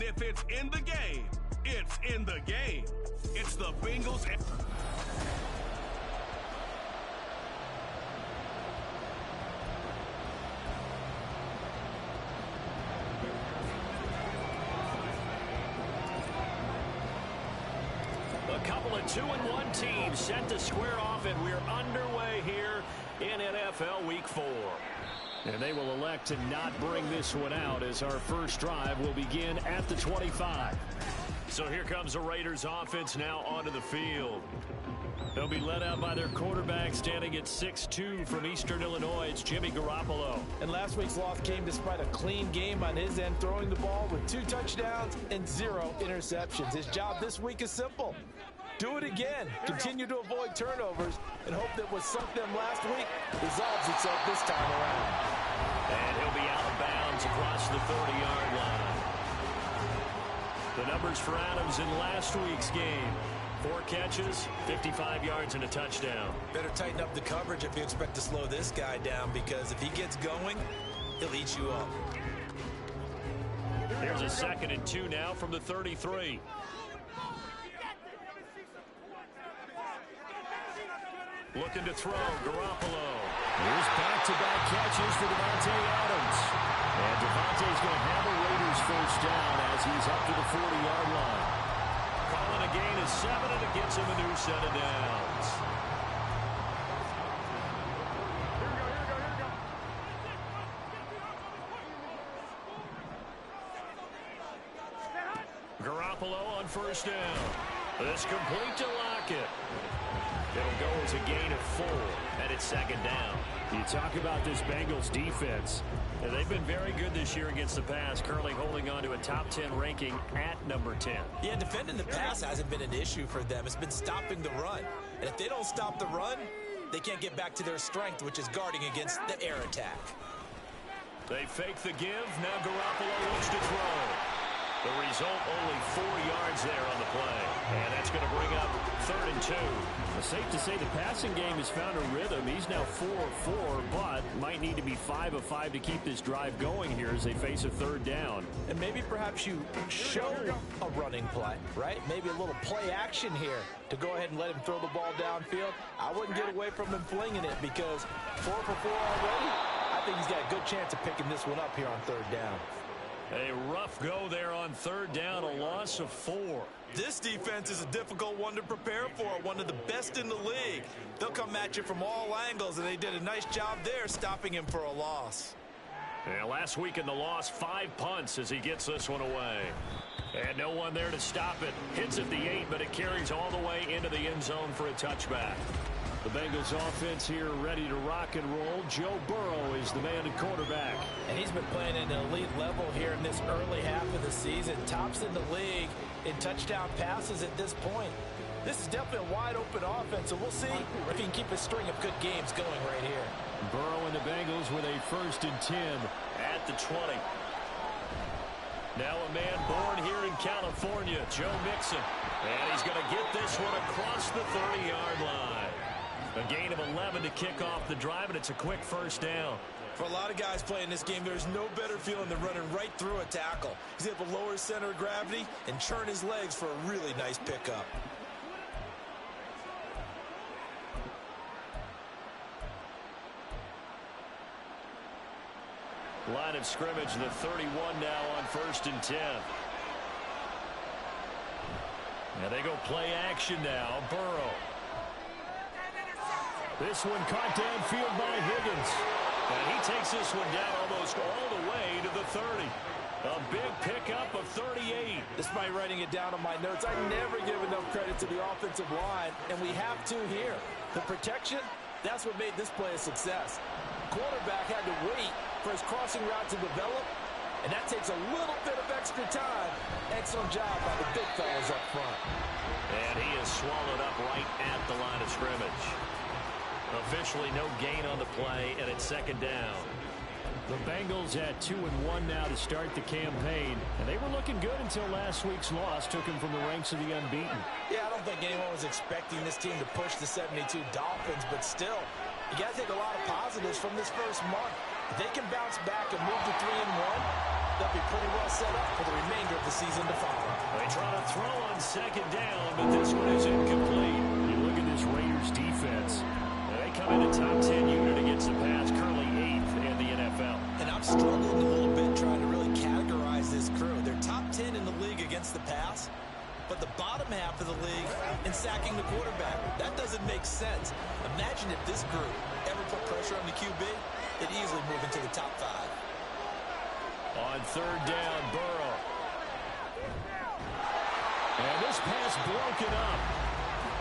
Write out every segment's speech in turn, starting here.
And if it's in the game, it's in the game. It's the Bengals. A couple of 2-1 teams set to square off, and we're underway here in NFL Week 4. And they will elect to not bring this one out as our first drive will begin at the 25. So here comes the Raiders offense now onto the field. They'll be led out by their quarterback standing at 6'2" from Eastern Illinois. It's Jimmy Garoppolo. And last week's loss came despite a clean game on his end, throwing the ball with 2 touchdowns and 0 interceptions. His job this week is simple. Do it again. Continue to avoid turnovers and hope that what sunk them last week resolves itself this time around. And he'll be out of bounds across the 30-yard line. The numbers for Adams in last week's game. 4 catches, 55 yards, and a touchdown. Better tighten up the coverage if you expect to slow this guy down, because if he gets going, he'll eat you up. Here's a 2nd and 2 now from the 33. Looking to throw, Garoppolo. Here's back-to-back catches for Davante Adams. And Davante's going to have a Raiders first down as he's up to the 40-yard line. Calling a gain of 7, and it gets him a new set of downs. Garoppolo on first down. This complete to Lockett. It'll go as a gain of 4, and it's 2nd down. You talk about this Bengals defense. They've been very good this year against the pass, currently holding on to a top 10 ranking at number 10. Yeah, defending the pass hasn't been an issue for them. It's been stopping the run. And if they don't stop the run, they can't get back to their strength, which is guarding against the air attack. They fake the give. Now Garoppolo looks to throw. The result, only 4 yards there on the play. And that's going to bring up 3rd and 2. It's safe to say the passing game has found a rhythm. He's now 4 of 4, but might need to be 5 of 5 to keep this drive going here as they face a 3rd down. And maybe perhaps you show a running play, right? Maybe a little play action here to go ahead and let him throw the ball downfield. I wouldn't get away from him flinging it, because 4 for 4 already. I think he's got a good chance of picking this one up here on 3rd down. A rough go there on 3rd down, a loss of 4. This defense is a difficult one to prepare for, one of the best in the league. They'll come at you from all angles, and they did a nice job there stopping him for a loss. And last week in the loss, 5 punts as he gets this one away. And no one there to stop it. Hits at the 8, but it carries all the way into the end zone for a touchback. The Bengals offense here ready to rock and roll. Joe Burrow is the man at quarterback. And he's been playing at an elite level here in this early half of the season. Tops in the league in touchdown passes at this point. This is definitely a wide-open offense, so we'll see if he can keep a string of good games going right here. Burrow and the Bengals with a 1st and 10 at the 20. Now a man born here in California, Joe Mixon. And he's going to get this one across the 30-yard line. A gain of 11 to kick off the drive, and it's a quick 1st down. For a lot of guys playing this game, there's no better feeling than running right through a tackle. He's able to lower his center of gravity and churn his legs for a really nice pickup. Line of scrimmage, the 31 now on 1st and 10. And they go play action now. Burrow. This one caught downfield by Higgins. And he takes this one down almost all the way to the 30. A big pickup of 38. Despite writing it down on my notes, I never give enough credit to the offensive line, and we have to here. The protection, that's what made this play a success. Quarterback had to wait for his crossing route to develop, and that takes a little bit of extra time. Excellent job by the big fellas up front. And he is swallowed up right at the line of scrimmage. Officially no gain on the play, and it's 2nd down. The Bengals at 2-1 now to start the campaign. And they were looking good until last week's loss took them from the ranks of the unbeaten. Yeah, I don't think anyone was expecting this team to push the 72 Dolphins, but still, you got to take a lot of positives from this first month. If they can bounce back and move to 3-1, they'll be pretty well set up for the remainder of the season to follow. They try to throw on second down, but this one is incomplete. You look at this Raiders defense. They come in a top 10 unit against the pass, currently 8th in the NFL. And I'm struggling a little bit trying to really categorize this crew. They're top 10 in the league against the pass, but the bottom half of the league in sacking the quarterback. That doesn't make sense. Imagine if this group ever put pressure on the QB, they'd easily move into the top 5. On third down, Burrow. And this pass broken up.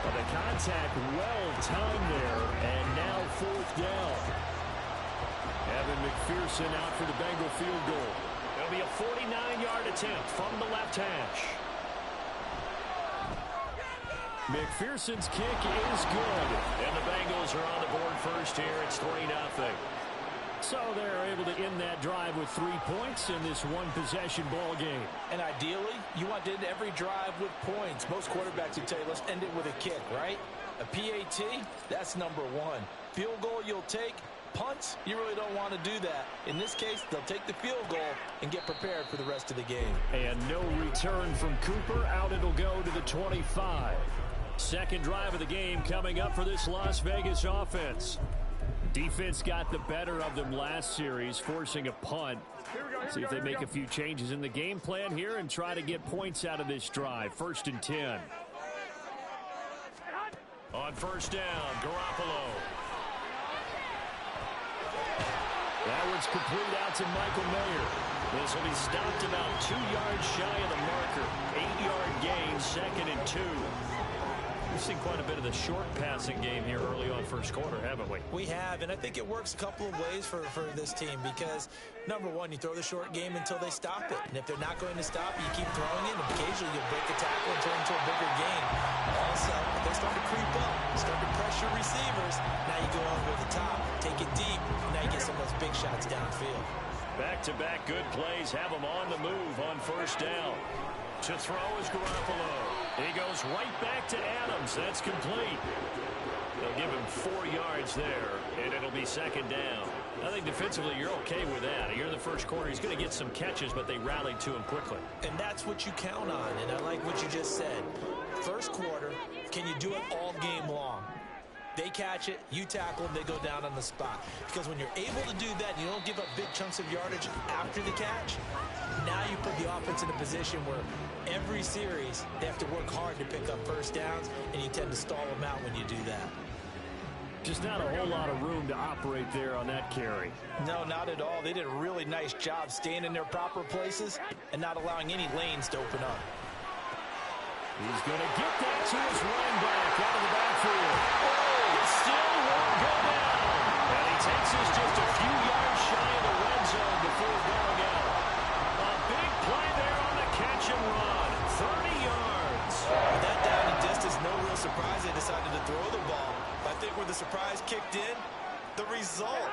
But the contact well timed there, and now fourth down. Evan McPherson out for the Bengal field goal. It'll be a 49-yard attempt from the left hash. McPherson's kick is good. And the Bengals are on the board first here. It's 3-0. So they're able to end that drive with 3 points in this one-possession ball game. And ideally, you want to end every drive with points. Most quarterbacks would tell you, let's end it with a kick, right? A PAT, that's number 1. Field goal you'll take. Punts, you really don't want to do that. In this case, they'll take the field goal and get prepared for the rest of the game. And no return from Cooper. Out it'll go to the 25. Second drive of the game coming up for this Las Vegas offense. Defense got the better of them last series, forcing a punt. See if they make a few changes in the game plan here and try to get points out of this drive. 1st and 10. On first down, Garoppolo. That one's complete out to Michael Mayer. This will be stopped about 2 yards shy of the marker. 8-yard gain, 2nd and 2. We've seen quite a bit of the short passing game here early on first quarter, haven't we? We have, and I think it works a couple of ways for this team because, number one, you throw the short game until they stop it. And if they're not going to stop it, you keep throwing it, and occasionally you'll break a tackle and turn into a bigger game. Also, if they start to creep up, start to pressure receivers, now you go over the top, take it deep, and now you get some of those big shots downfield. Back-to-back good plays have them on the move on first down. To throw is Garoppolo. He goes right back to Adams. That's complete. They'll give him 4 yards there, and it'll be 2nd down. I think defensively you're okay with that. You're in the first quarter. He's going to get some catches, but they rallied to him quickly. And that's what you count on, and I like what you just said. First quarter, can you do it all game long? They catch it, you tackle them, they go down on the spot. Because when you're able to do that, you don't give up big chunks of yardage after the catch. Now you put the offense in a position where every series they have to work hard to pick up first downs, and you tend to stall them out when you do that. Just not a whole lot of room to operate there on that carry. No, not at all. They did a really nice job staying in their proper places and not allowing any lanes to open up. He's going to get that to his running back out of the backfield. Oh, it still won't go down. And he takes us just a few yards shy of the red zone before going out. A big play there on the catch and run. 30 yards. With that down and distance, no real surprise they decided to throw the ball. I think where the surprise kicked in, the result.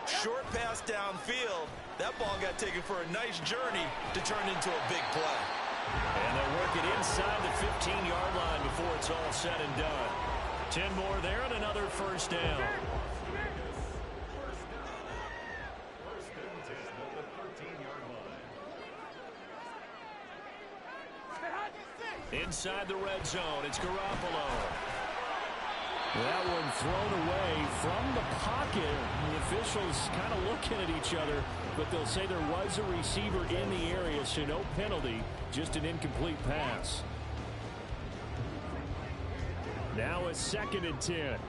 Short pass downfield. That ball got taken for a nice journey to turn into a big play. And they work it inside the 15-yard line before it's all said and done. 10 more there and another first down. Inside the red zone, it's Garoppolo. That one thrown away from the pocket. The officials kind of looking at each other, but they'll say there was a receiver in the area, so no penalty, just an incomplete pass. Now it's 2nd and 10.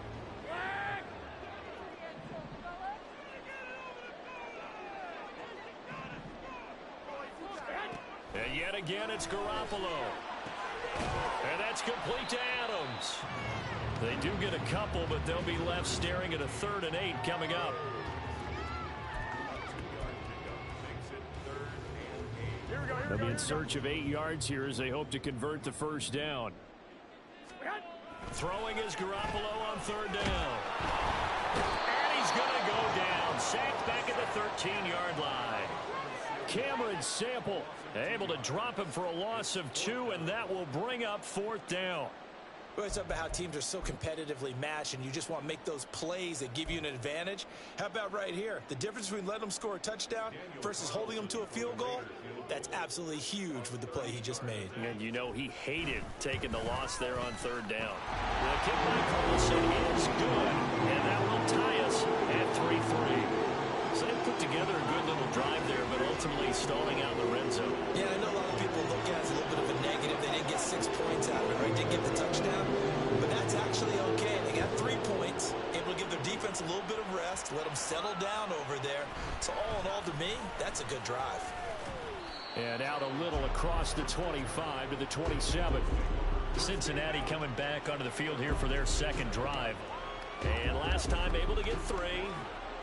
And yet again, it's Garoppolo. And that's complete to Adams. They do get a couple, but they'll be left staring at a 3rd and 8 coming up. They'll be in search of 8 yards here as they hope to convert the first down. Throwing is Garoppolo on 3rd down. And he's going to go down. Sacked back at the 13-yard line. Cameron Sample able to drop him for a loss of 2, and that will bring up 4th down. We always talk about how teams are so competitively matched and you just want to make those plays that give you an advantage. How about right here? The difference between letting them score a touchdown versus holding them to a field goal, that's absolutely huge with the play he just made. And you know he hated taking the loss there on third down. The kick by Carlson is good, and that will tie us at 3-3. So they put together a good little drive there, but ultimately stalling out in the red zone. Yeah, I know a lot of people look at it as a little bit of a negative. They didn't get 6 points out of it, right? Didn't get the touchdown. But that's actually okay. They got 3 points, able to give their defense a little bit of rest, let them settle down over there. So all in all, to me, that's a good drive. And out a little across the 25 to the 27. Cincinnati coming back onto the field here for their second drive. And last time able to get 3.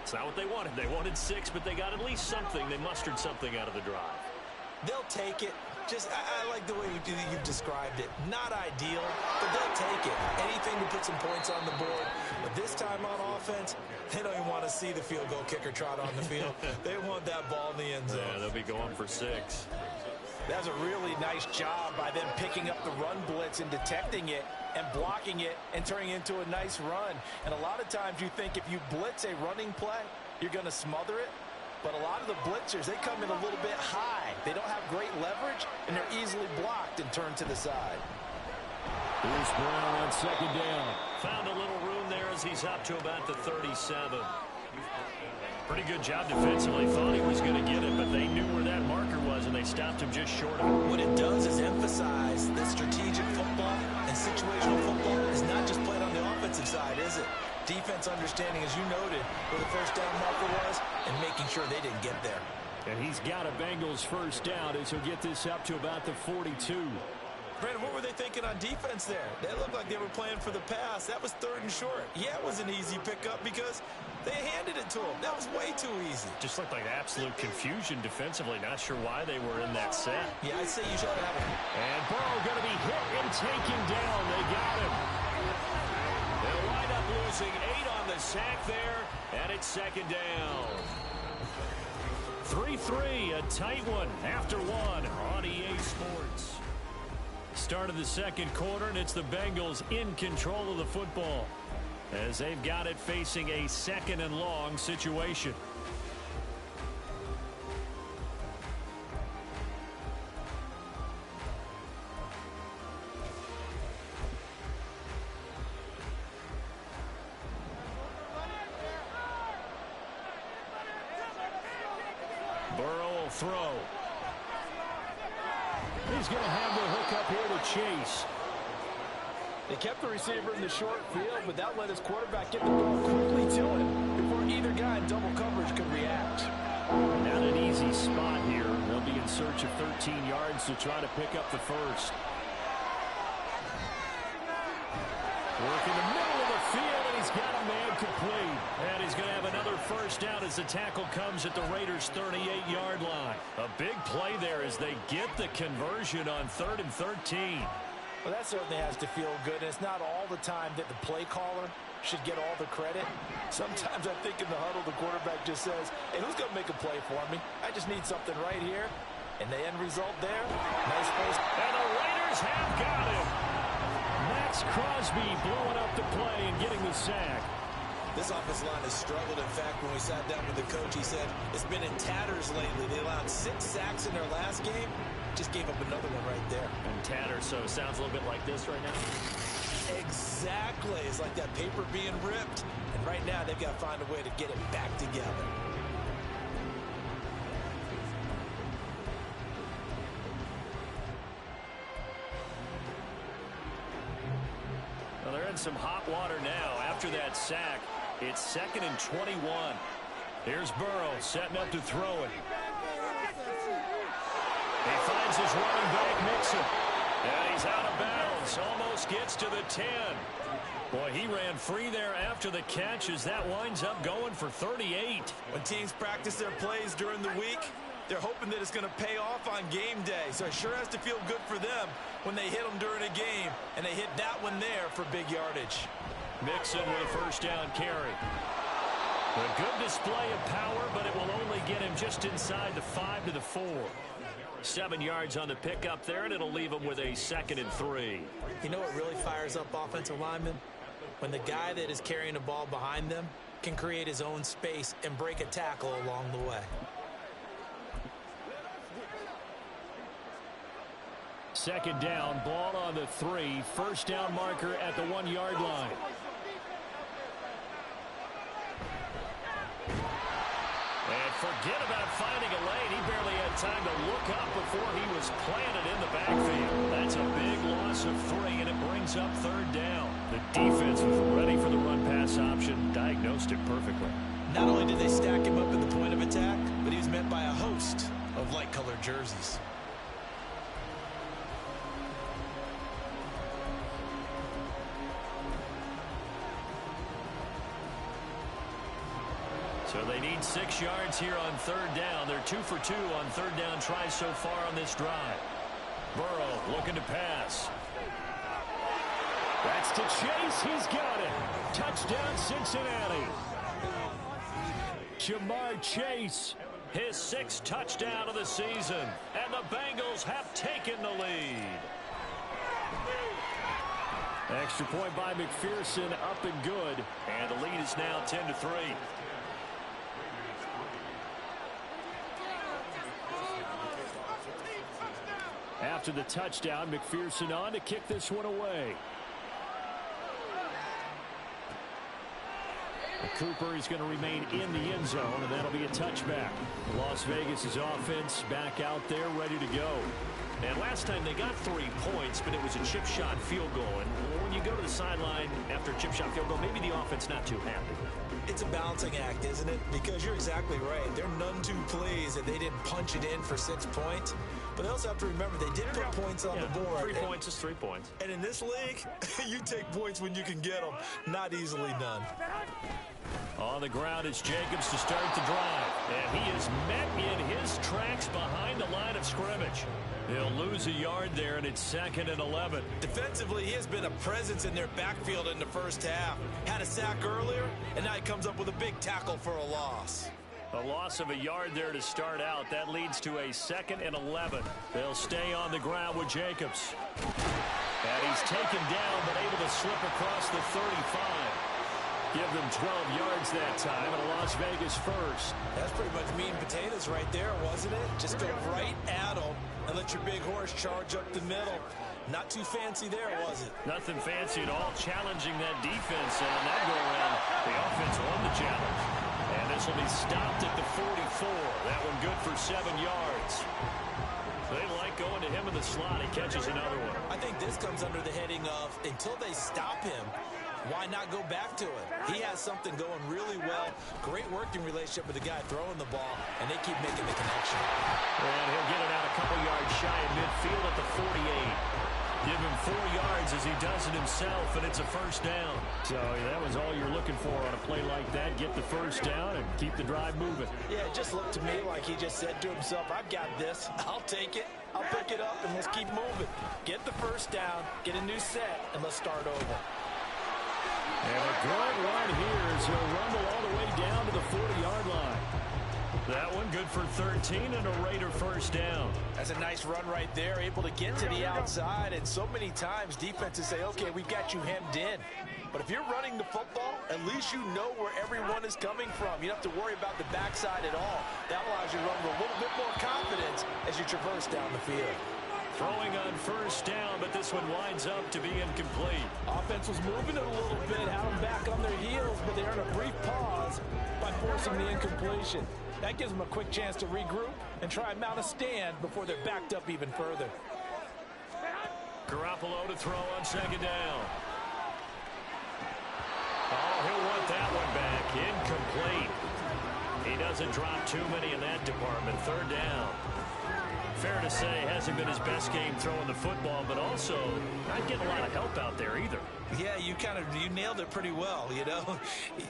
It's not what they wanted. They wanted 6, but they got at least something. They mustered something out of the drive. They'll take it. Just, I like the way you've described it. Not ideal, but they'll take it. Anything to put some points on the board. But this time on offense, they don't even want to see the field goal kicker trot on the field. They want that ball in the end zone. Yeah, they'll be going for 6. That was a really nice job by them picking up the run blitz and detecting it and blocking it and turning it into a nice run. And a lot of times you think if you blitz a running play, you're going to smother it. But a lot of the blitzers, they come in a little bit high. They don't have great leverage, and they're easily blocked and turned to the side. Here's Brown on second down. Found a little room there as he's up to about the 37. Pretty good job defensively. Thought he was going to get it, but they knew where that marker was, and they stopped him just short of it. What it does is emphasize that strategic football and situational football is not just played on the offensive side, is it? Defense understanding, as you noted, where the first down marker was and making sure they didn't get there. And he's got a Bengals first down as he'll get this up to about the 42. Brandon, what were they thinking on defense there? They looked like they were playing for the pass. That was 3rd and short. Yeah, it was an easy pickup because they handed it to him. That was way too easy. Just looked like absolute confusion defensively. Not sure why they were in that set. Yeah, I'd say you should have him. And Burrow going to be hit and taken down. They got him. They'll wind up losing 8 on the sack there, and it's second down. 3-3, a tight one after 1 on EA Sports. Start of the second quarter, and it's the Bengals in control of the football as they've got it facing a 2nd and long situation. Burrow will throw. He's going to have the hook up here to Chase. They kept the receiver in the short field, but that let his quarterback get the ball quickly to him before either guy in double coverage could react. Not an easy spot here. They'll be in search of 13 yards to try to pick up the first. Work in the middle of the field, and he's got a man complete. And he's going to have another first down as the tackle comes at the Raiders' 38-yard line. A big play there as they get the conversion on 3rd and 13. Well, that certainly has to feel good. And it's not all the time that the play caller should get all the credit. Sometimes I think in the huddle, the quarterback just says, hey, who's going to make a play for me? I just need something right here. And the end result there, nice first. And the Raiders have got him. Max Crosby blowing up the play and getting the sack. This offensive line has struggled. In fact, when we sat down with the coach, he said it's been in tatters lately. They allowed 6 sacks in their last game. Just gave up another one right there. And tatters, so it sounds a little bit like this right now. Exactly. It's like that paper being ripped. And right now, they've got to find a way to get it back together. Well, they're in some hot water now after that sack. It's 2nd and 21. Here's Burrow setting up to throw it. He finds his running back, Mixon. And he's out of bounds. Almost gets to the 10. Boy, he ran free there after the catch as that winds up going for 38. When teams practice their plays during the week, they're hoping that it's going to pay off on game day. So it sure has to feel good for them when they hit them during a game. And they hit that one there for big yardage. Mixon with a first down carry. A good display of power, but it will only get him just inside the 5 to the 4. 7 yards on the pickup there, and it'll leave them with a 2nd and 3. You know what really fires up offensive linemen? When the guy that is carrying the ball behind them can create his own space and break a tackle along the way. 2nd down, ball on the 3. 1st down marker at the 1-yard line. And forget about finding a lane. He barely had time to look up before he was planted in the backfield. That's a big loss of 3, and it brings up 3rd down. The defense was ready for the run-pass option, diagnosed it perfectly. Not only did they stack him up at the point of attack, but he was met by a host of light-colored jerseys. So they need 6 yards here on 3rd down. They're 2 for 2 on 3rd down tries so far on this drive. Burrow looking to pass. That's to Chase. He's got it. Touchdown, Cincinnati. Jamar Chase, his 6th touchdown of the season. And the Bengals have taken the lead. Extra point by McPherson, up and good. And the lead is now 10-3. After the touchdown, McPherson on to kick this one away. Cooper is going to remain in the end zone, and that'll be a touchback. Las Vegas' offense back out there ready to go. And last time they got 3 points, but it was a chip shot field goal. And when you go to the sideline after a chip shot field goal, maybe the offense not too happy. It's a balancing act, isn't it? Because you're exactly right. They're none-two plays that they didn't punch it in for 6 points. But they also have to remember they did put points on the board. 3 points is 3 points. And in this league, you take points when you can get them. Not easily done. On the ground is Jacobs to start the drive. And he is met in his tracks behind the line of scrimmage. He'll lose a yard there, and it's 2nd and 11. Defensively, he has been a presence in their backfield in the first half. Had a sack earlier, and now he comes up with a big tackle for a loss. A loss of a yard there to start out. That leads to a 2nd and 11. They'll stay on the ground with Jacobs. And he's taken down, but able to slip across the 35. Give them 12 yards that time, and a Las Vegas first. That's pretty much meat and potatoes right there, wasn't it? Just go right at them and let your big horse charge up the middle. Not too fancy there, was it? Nothing fancy at all. Challenging that defense, and on that go-around, the offense won the challenge. And this will be stopped at the 44. That one good for 7 yards. They like going to him in the slot. He catches another one. I think this comes under the heading of, until they stop him, why not go back to it? He has something going really well. Great working relationship with the guy throwing the ball, and they keep making the connection. And he'll get it out a couple yards shy of midfield at the 48. Give him 4 yards as he does it himself, and it's a 1st down. So that was all you're looking for on a play like that. Get the 1st down and keep the drive moving. Yeah, it just looked to me like he just said to himself, I've got this. I'll take it. I'll pick it up, and let's keep moving. Get the 1st down, get a new set, and let's start over. And a good run here as he'll rumble all the way down to the 40-yard line. That one good for 13 and a Raider 1st down. That's a nice run right there, able to get to the outside. And so many times defenses say, okay, we've got you hemmed in. But if you're running the football, at least you know where everyone is coming from. You don't have to worry about the backside at all. That allows you to run with a little bit more confidence as you traverse down the field. Throwing on 1st down, but this one winds up to be incomplete. Offense was moving it a little bit, had them back on their heels, but they earned a brief pause by forcing the incompletion. That gives them a quick chance to regroup and try and mount a stand before they're backed up even further. Garoppolo to throw on 2nd down. Oh, he'll want that one back. Incomplete. He doesn't drop too many in that department. 3rd down. Fair to say, hasn't been his best game throwing the football, but also not getting a lot of help out there either. Yeah, you nailed it pretty well, you know.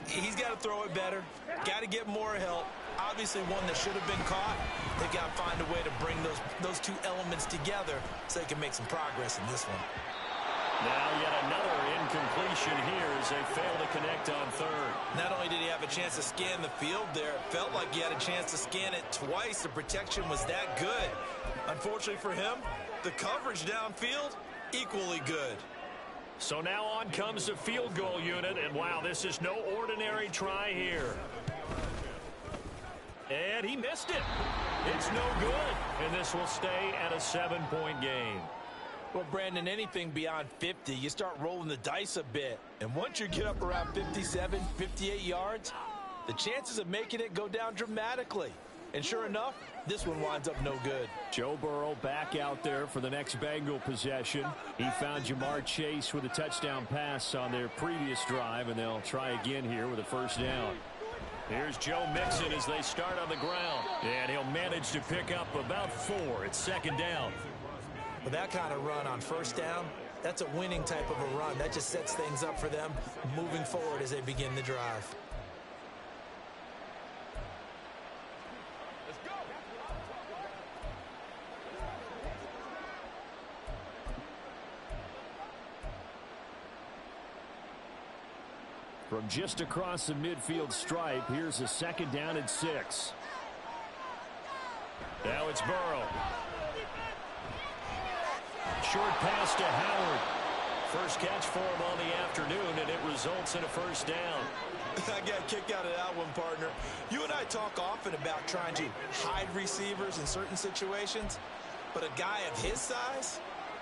He's got to throw it better, got to get more help. Obviously one that should have been caught. They've got to find a way to bring those two elements together so they can make some progress in this one. Now yet another incompletion here as they fail to connect on third. Not only did he have a chance to scan the field there, it felt like he had a chance to scan it twice. The protection was that good. Unfortunately for him, the coverage downfield, equally good. So now on comes the field goal unit, and wow, this is no ordinary try here. And he missed it. It's no good, and this will stay at a 7-point game. Well, Brandon, anything beyond 50, you start rolling the dice a bit. And once you get up around 57, 58 yards, the chances of making it go down dramatically. And sure enough, this one winds up no good. Joe Burrow back out there for the next Bengal possession. He found Jamar Chase with a touchdown pass on their previous drive, and they'll try again here with a first down. Here's Joe Mixon as they start on the ground. And he'll manage to pick up about 4. It's second down. With that kind of run on first down, that's a winning type of a run. That just sets things up for them moving forward as they begin the drive. Let's go. From just across the midfield stripe, here's a second down and 6. Now it's Burrow. Short pass to Howard. First catch for him on the afternoon, and it results in a first down. I got a kick out of that one, partner. You and I talk often about trying to hide receivers in certain situations, but a guy of his size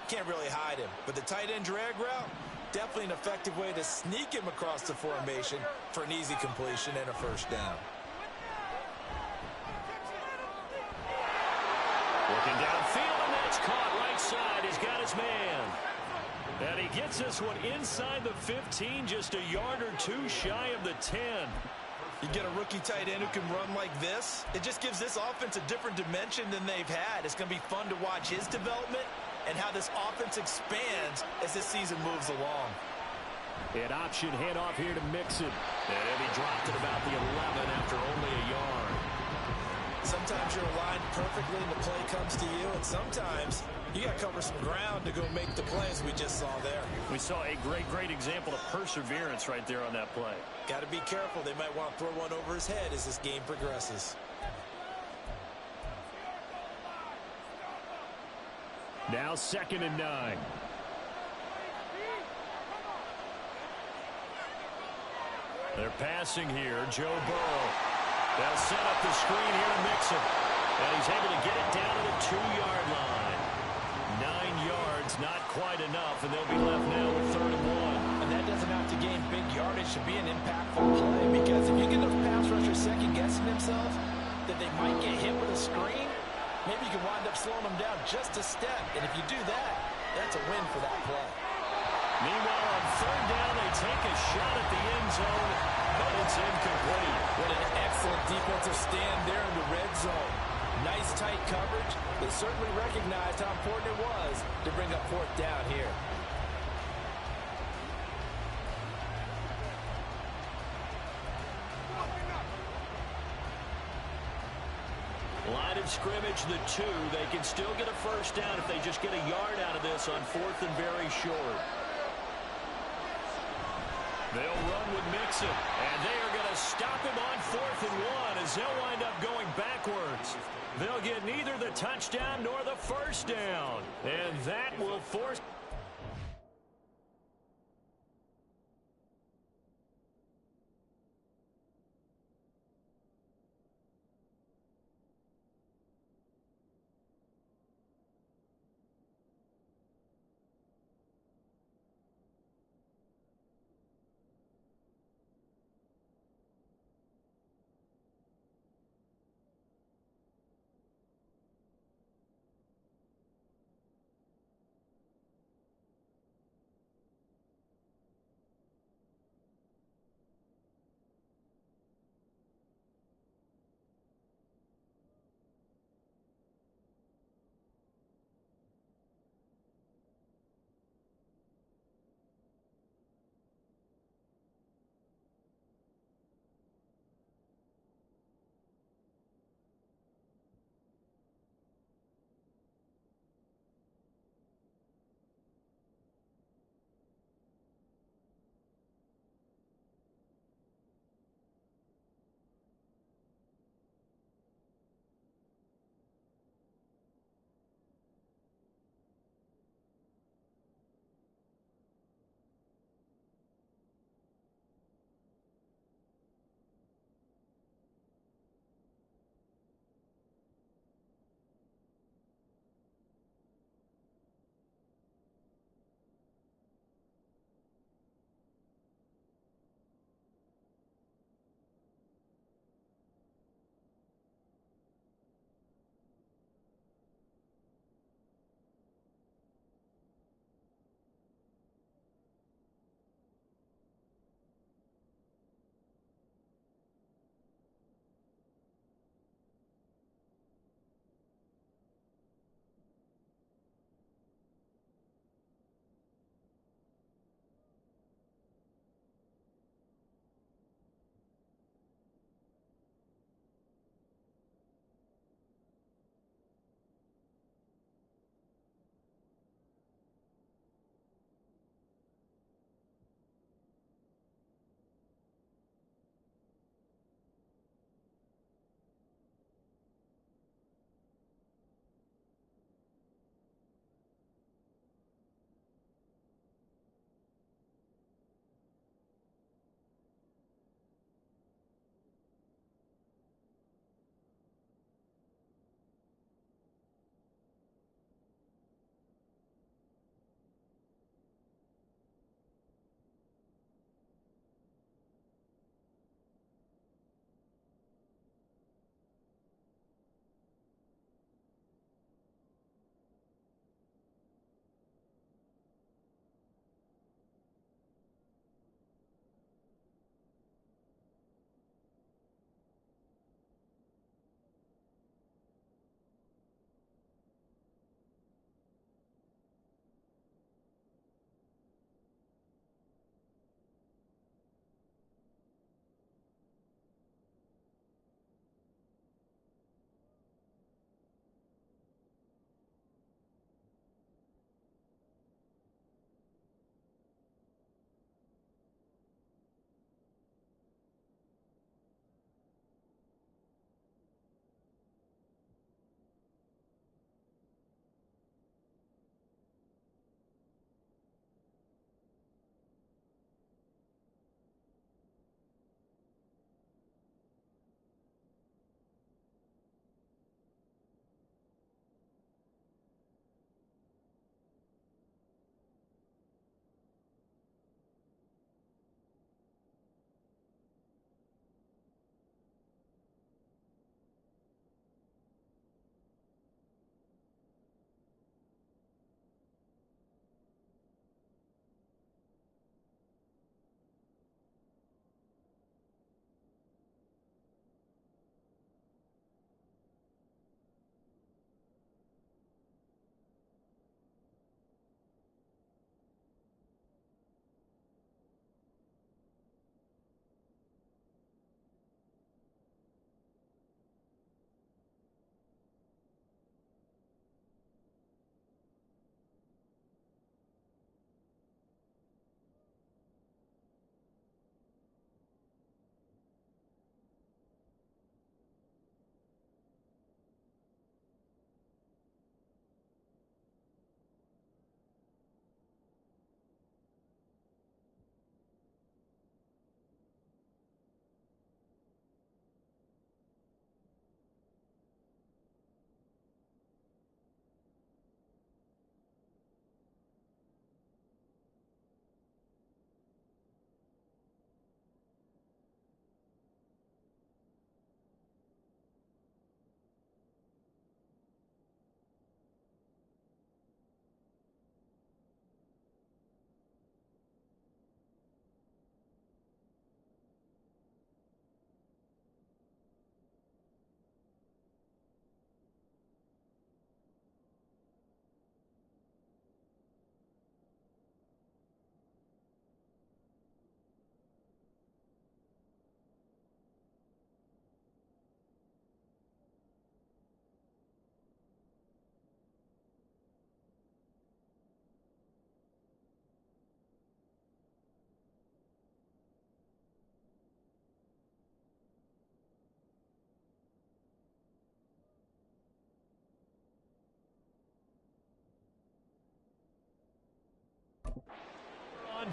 can't really hide him. But the tight end drag route, definitely an effective way to sneak him across the formation for an easy completion and a first down. Looking downfield, and that's caught right side. He's got his man. And he gets this one inside the 15, just a yard or two shy of the 10. You get a rookie tight end who can run like this, it just gives this offense a different dimension than they've had. It's going to be fun to watch his development and how this offense expands as this season moves along. An option handoff here to Mixon. And he dropped it about the 11 after only a yard. Sometimes you're aligned perfectly and the play comes to you, and sometimes you got to cover some ground to go make the plays we just saw there. We saw a great example of perseverance right there on that play. Got to be careful. They might want to throw one over his head as this game progresses. Now 2nd and 9. They're passing here. Joe Burrow. They'll set up the screen here to Mixon. And he's able to get it down to the 2-yard line. 9 yards, not quite enough, and they'll be left now with 3rd and 1. And that doesn't have to gain big yardage to be an impactful play, because if you get those pass rushers second-guessing themselves that they might get hit with a screen, maybe you can wind up slowing them down just a step. And if you do that, that's a win for that play. Meanwhile, on 3rd down, they take a shot at the end zone, but it's incomplete. What an excellent defensive stand there in the red zone. Nice tight coverage. They certainly recognized how important it was to bring up 4th down here. Line of scrimmage, the 2. They can still get a first down if they just get a yard out of this on 4th and very short. They'll run with Mixon, and they are going to stop him on 4th and 1 as they'll wind up going backwards. They'll get neither the touchdown nor the first down, and that will force...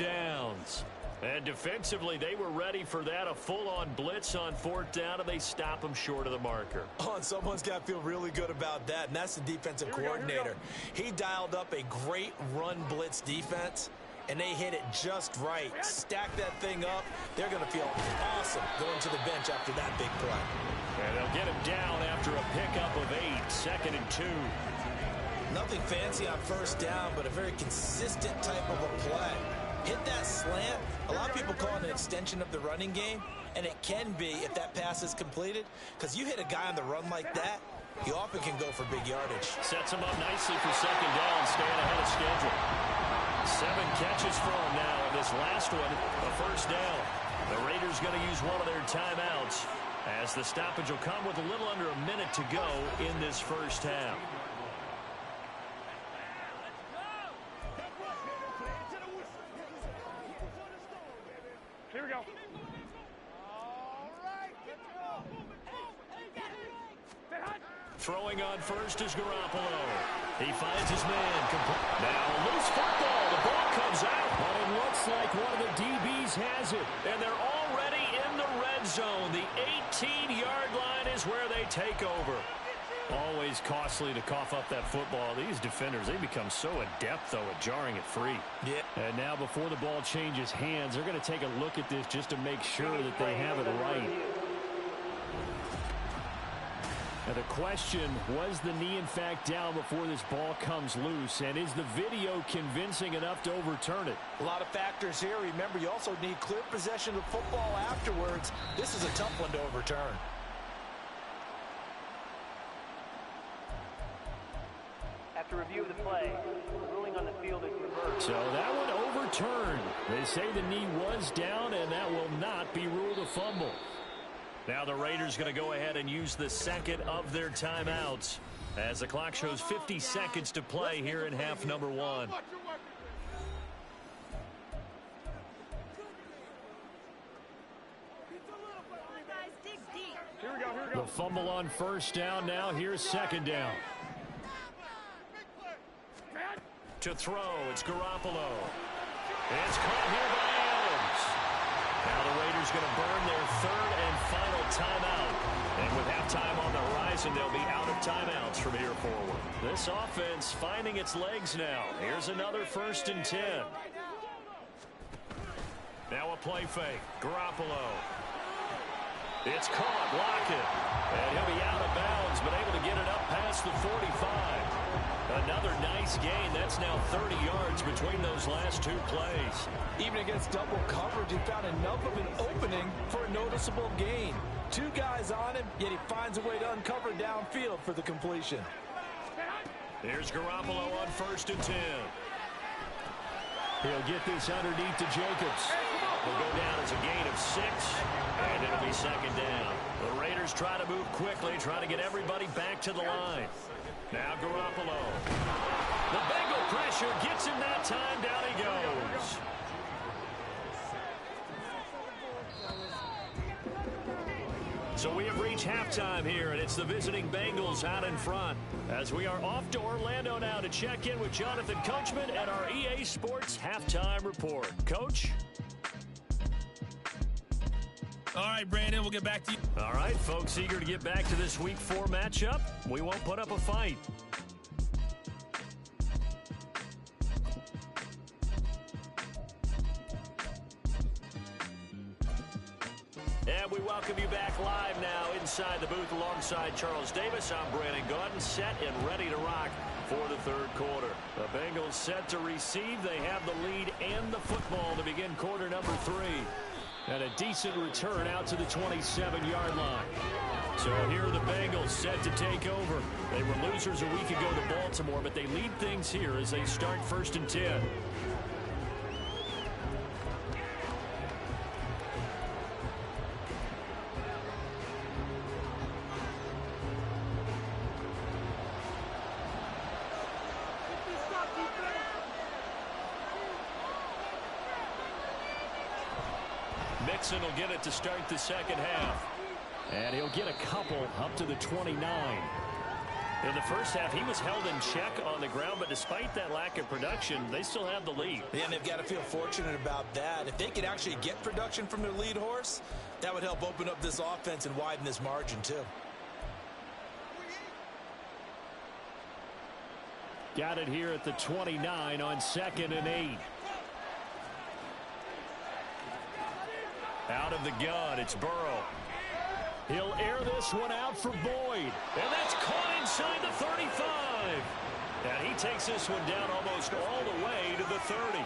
downs. And defensively, they were ready for that, a full-on blitz on 4th down, and they stop them short of the marker. Oh, and someone's got to feel really good about that, and that's the defensive coordinator. He dialed up a great run blitz defense, and they hit it just right. Stack that thing up. They're going to feel awesome going to the bench after that big play. And they'll get him down after a pickup of 8, 2nd and 2. Nothing fancy on 1st down, but a very consistent type of a play. Hit that slant. A lot of people call it an extension of the running game, and it can be if that pass is completed, because you hit a guy on the run like that, he often can go for big yardage. Sets him up nicely for 2nd down, staying ahead of schedule. 7 catches for him now, and this last one, a 1st down. The Raiders going to use one of their timeouts, as the stoppage will come with a little under a minute to go in this 1st half. Here we go. Throwing on first is Garoppolo. He finds his man. Now a loose football. The ball comes out. But it looks like one of the DBs has it. And they're already in the red zone. The 18-yard line is where they take over. Always costly to cough up that football. These defenders, they become so adept, though, at jarring it free. Yeah. And now before the ball changes hands, they're going to take a look at this just to make sure that they have it right. Now the question, was the knee in fact down before this ball comes loose? And is the video convincing enough to overturn it? A lot of factors here. Remember, you also need clear possession of football afterwards. This is a tough one to overturn. After review of the play, ruling on the field is reversed. So that one overturned. They say the knee was down, and that will not be ruled a fumble. Now the Raiders going to go ahead and use the 2nd of their timeouts as the clock shows 50 seconds to play here in half number 1. Here we go. The fumble on 1st down. Now here's 2nd down. To throw, it's Garoppolo. It's caught here by Adams. Now the Raiders going to burn their 3rd and final timeout. And with halftime on the horizon, they'll be out of timeouts from here forward. This offense finding its legs now. Here's another 1st and 10. Now a play fake. Garoppolo. It's caught. Lockett. And he'll be out of bounds, but able to get it up past the 45. Another nice gain. That's now 30 yards between those last 2 plays. Even against double coverage, he found enough of an opening for a noticeable gain. 2 guys on him, yet he finds a way to uncover downfield for the completion. Here's Garoppolo on 1st and 10. He'll get this underneath to Jacobs. Will go down as a gain of 6, and it'll be 2nd down. The Raiders try to move quickly, trying to get everybody back to the line. Now Garoppolo. The Bengal pressure gets him that time. Down he goes. So we have reached halftime here, and it's the visiting Bengals out in front. As we are off to Orlando now to check in with Jonathan Coachman at our EA Sports Halftime Report. Coach? All right, Brandon, we'll get back to you. All right, folks, eager to get back to this Week 4 matchup. We won't put up a fight. And we welcome you back live now inside the booth alongside Charles Davis. I'm Brandon Gaudin, set and ready to rock for the 3rd quarter. The Bengals set to receive. They have the lead and the football to begin quarter number 3. And a decent return out to the 27-yard line. So here are the Bengals set to take over. They were losers a week ago to Baltimore, but they lead things here as they start 1st and 10. Mixon will get it to start the 2nd half. And he'll get a couple up to the 29. In the first half, he was held in check on the ground, but despite that lack of production, they still have the lead. Yeah, and they've got to feel fortunate about that. If they could actually get production from their lead horse, that would help open up this offense and widen this margin too. Got it here at the 29 on 2nd and 8. Out of the gun, it's Burrow. He'll air this one out for Boyd. And that's caught inside the 35. And he takes this one down almost all the way to the 30.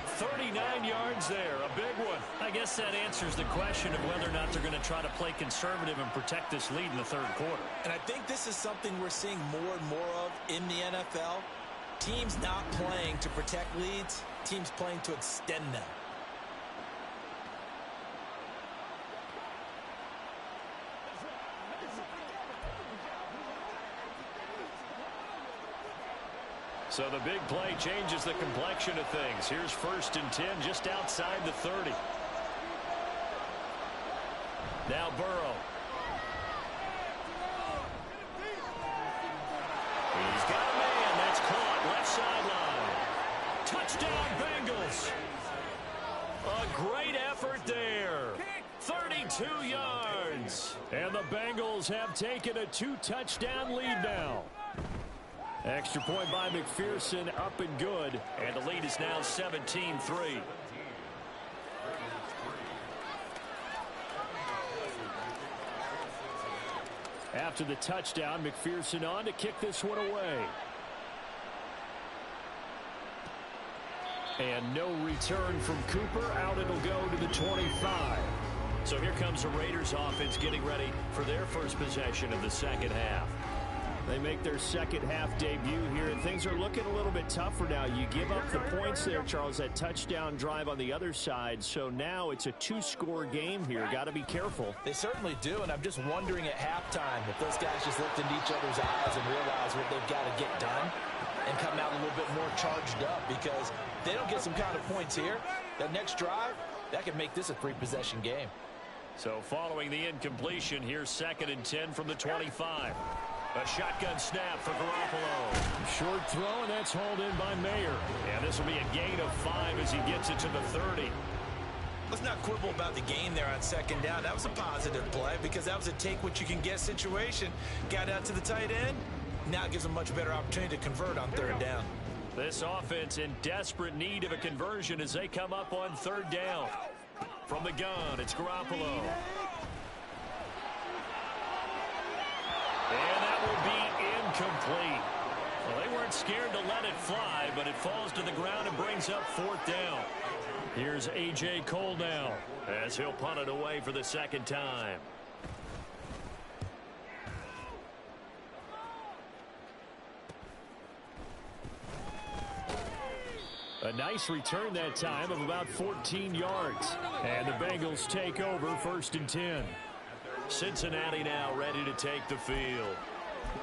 39 yards there, a big one. I guess that answers the question of whether or not they're going to try to play conservative and protect this lead in the third quarter. And I think this is something we're seeing more and more of in the NFL. Teams not playing to protect leads, teams playing to extend them. So the big play changes the complexion of things. Here's 1st and 10 just outside the 30. Now Burrow. He's got a man. That's caught. Left sideline. Touchdown Bengals. A great effort there. 32 yards. And the Bengals have taken a 2-touchdown lead now. Extra point by McPherson, up and good. And the lead is now 17-3. After the touchdown, McPherson on to kick this one away. And no return from Cooper. Out it'll go to the 25. So here comes the Raiders offense getting ready for their first possession of the second half. They make their second half debut here, and things are looking a little bit tougher now. You give up the points there, Charles, that touchdown drive on the other side. So now it's a 2-score game here. Got to be careful. They certainly do, and I'm just wondering at halftime if those guys just looked into each other's eyes and realized what they've got to get done and come out a little bit more charged up, because if they don't get some kind of points here, that next drive, that could make this a 3-possession game. So following the incompletion, here's 2nd and 10 from the 25. A shotgun snap for Garoppolo. Short throw, and that's hauled in by Mayer. And this will be a gain of 5 as he gets it to the 30. Let's not quibble about the gain there on 2nd down. That was a positive play because that was a take-what-you-can-get situation. Got out to the tight end. Now it gives them much better opportunity to convert on 3rd down. This offense in desperate need of a conversion as they come up on 3rd down. From the gun, it's Garoppolo. And that will be incomplete. Well, they weren't scared to let it fly, but it falls to the ground and brings up 4th down. Here's A.J. Cole now as he'll punt it away for the 2nd time. A nice return that time of about 14 yards. And the Bengals take over 1st and 10. Cincinnati now ready to take the field.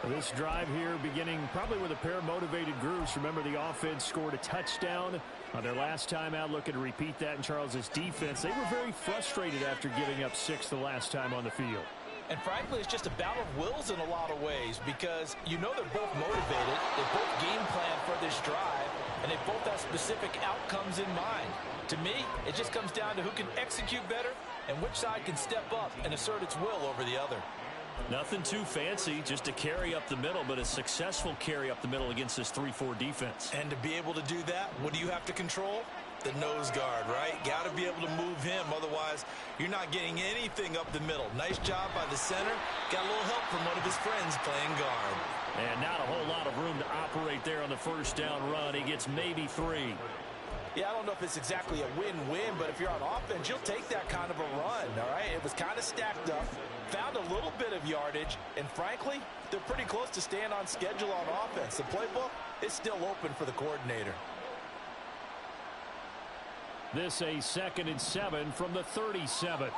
This drive here beginning probably with a pair of motivated groups. Remember, the offense scored a touchdown on their last time out. Looking to repeat that in Charles's defense. They were very frustrated after giving up 6 the last time on the field. And frankly, it's just a battle of wills in a lot of ways, because you know they're both motivated. They both game plan for this drive, and they both have specific outcomes in mind. To me, it just comes down to who can execute better and which side can step up and assert its will over the other. Nothing too fancy, just a carry up the middle, but a successful carry up the middle against this 3-4 defense. And to be able to do that, what do you have to control? The nose guard, right? Got to be able to move him. Otherwise, you're not getting anything up the middle. Nice job by the center. Got a little help from one of his friends playing guard. And not a whole lot of room to operate there on the 1st down run. He gets maybe 3. Yeah, I don't know if it's exactly a win-win, but if you're on offense, you'll take that kind of a run, all right? It was kind of stacked up, found a little bit of yardage, and frankly, they're pretty close to staying on schedule on offense. The playbook is still open for the coordinator. This a 2nd and 7 from the 37.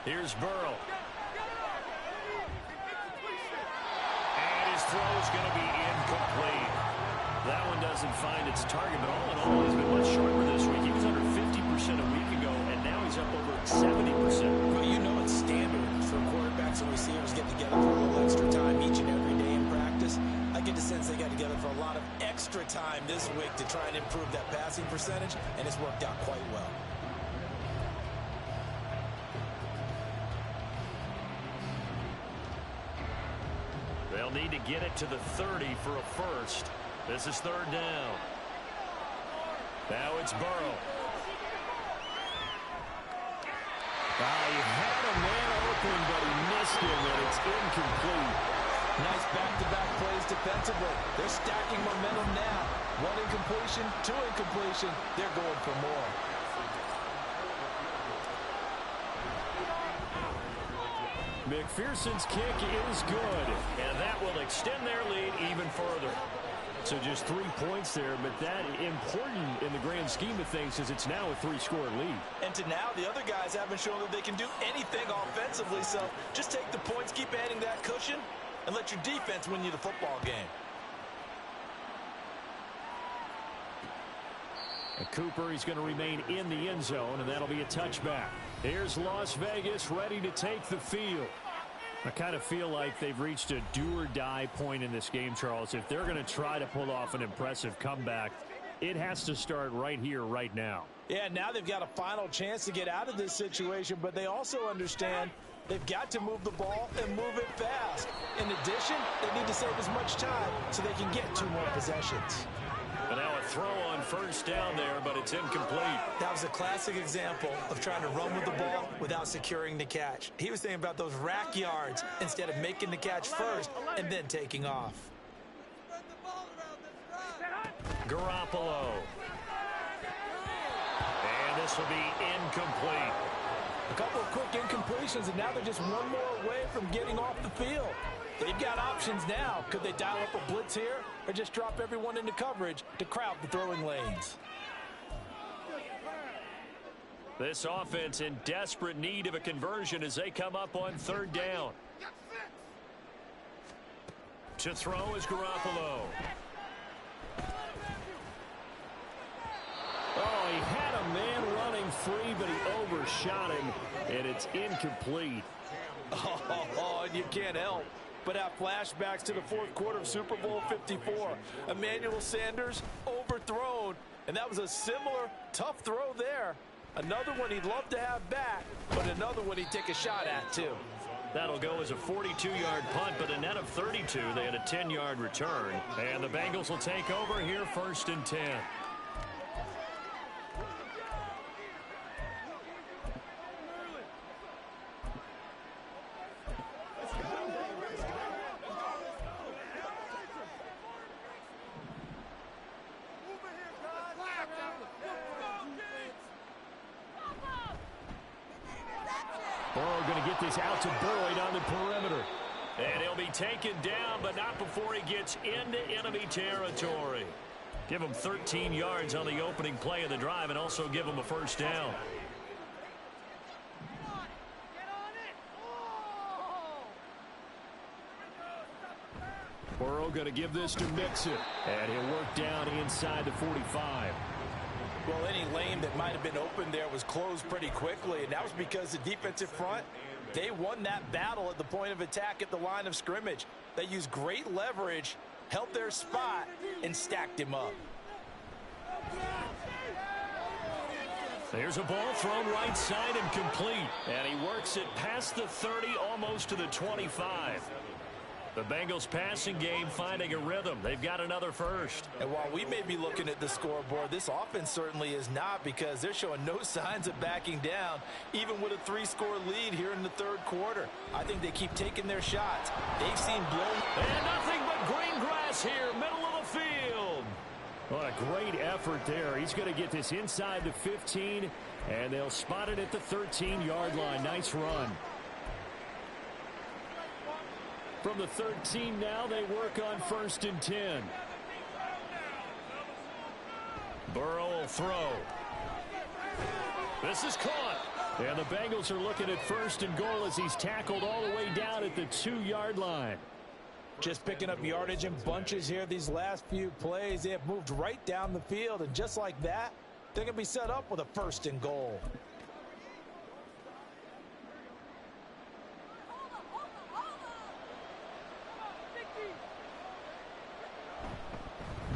Here's Burrow. And his throw is going to be incomplete. That one doesn't find its target, but all in all, he's been much sharper this week. He was under 50% a week ago, and now he's up over 70%. Well, you know it's standard for quarterbacks and receivers get together for a little extra time each and every day in practice. I get the sense they got together for a lot of extra time this week to try and improve that passing percentage, and it's worked out quite well. They'll need to get it to the 30 for a first. This is third down. Now it's Burrow. He had a man open, but he missed him, and it's incomplete. Nice back-to-back plays defensively. They're stacking momentum now. One incompletion, two incompletion. They're going for more. McPherson's kick is good, and that will extend their lead even further. So just 3 points there, but that important in the grand scheme of things as it's now a 3-score lead. And to now, the other guys haven't shown that they can do anything offensively, so just take the points, keep adding that cushion, and let your defense win you the football game. And Cooper, he's going to remain in the end zone, and that'll be a touchback. Here's Las Vegas ready to take the field. I kind of feel like they've reached a do-or-die point in this game, Charles. If they're going to try to pull off an impressive comeback, it has to start right here, right now. Yeah, now they've got a final chance to get out of this situation, but they also understand they've got to move the ball and move it fast. In addition, they need to save as much time so they can get 2 more possessions. And now a throw on first down there, but it's incomplete. That was a classic example of trying to run with the ball without securing the catch. He was thinking about those rack yards instead of making the catch first and then taking off. Garoppolo. And this will be incomplete. A couple of quick incompletions, and now they're just one more away from getting off the field. They've got options now. Could they dial up a blitz here or just drop everyone into coverage to crowd the throwing lanes? This offense in desperate need of a conversion as they come up on third down. To throw is Garoppolo. Oh, he had a man running free, but he overshot him, and it's incomplete. Oh, and you can't help but have flashbacks to the fourth quarter of Super Bowl 54. Emmanuel Sanders overthrown, and that was a similar tough throw there. Another one he'd love to have back, but another one he'd take a shot at, too. That'll go as a 42-yard punt, but a net of 32. They had a 10-yard return, and the Bengals will take over here first and 10. Burrow going to get this out to Boyd on the perimeter. And he'll be taken down, but not before he gets into enemy territory. Give him 13 yards on the opening play of the drive and also give him a first down. Burrow going to give this to Mixon. And he'll work down inside the 45. Well, any lane that might have been open there was closed pretty quickly, and that was because the defensive front, they won that battle at the point of attack at the line of scrimmage. They used great leverage, held their spot, and stacked him up. There's a ball thrown right side and complete. And he works it past the 30, almost to the 25. The Bengals passing game finding a rhythm. They've got another first. And while we may be looking at the scoreboard, this offense certainly is not, because they're showing no signs of backing down, even with a 3-score lead here in the third quarter. I think they keep taking their shots. They've seen blown. And nothing but green grass here, middle of the field. What a great effort there. He's going to get this inside the 15, and they'll spot it at the 13-yard line. Nice run. From the 13 now, they work on first and 10. Burrow will throw. This is caught. And the Bengals are looking at first and goal as he's tackled all the way down at the 2-yard line. Just picking up yardage in bunches here these last few plays. They have moved right down the field, and just like that, they're going to be set up with a 1st and goal.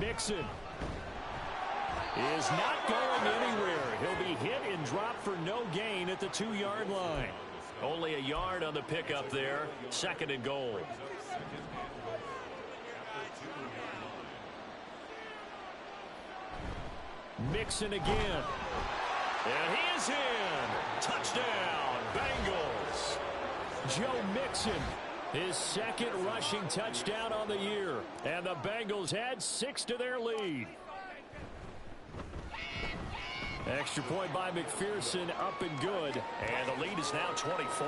Mixon is not going anywhere. He'll be hit and dropped for no gain at the 2-yard line. Only a yard on the pickup there. 2nd and goal. Mixon again. And he is in. Touchdown, Bengals. Joe Mixon, his 2nd rushing touchdown on the year. And the Bengals add 6 to their lead. Extra point by McPherson, up and good. And the lead is now 24.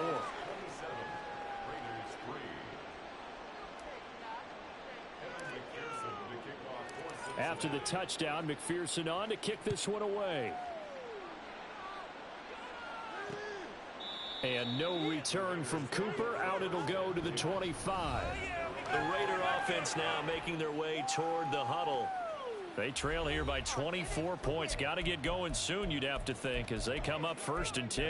After the touchdown, McPherson on to kick this one away. And no return from Cooper. Out it'll go to the 25. The Raider offense now making their way toward the huddle. They trail here by 24 points. Got to get going soon, you'd have to think, as they come up 1st and 10.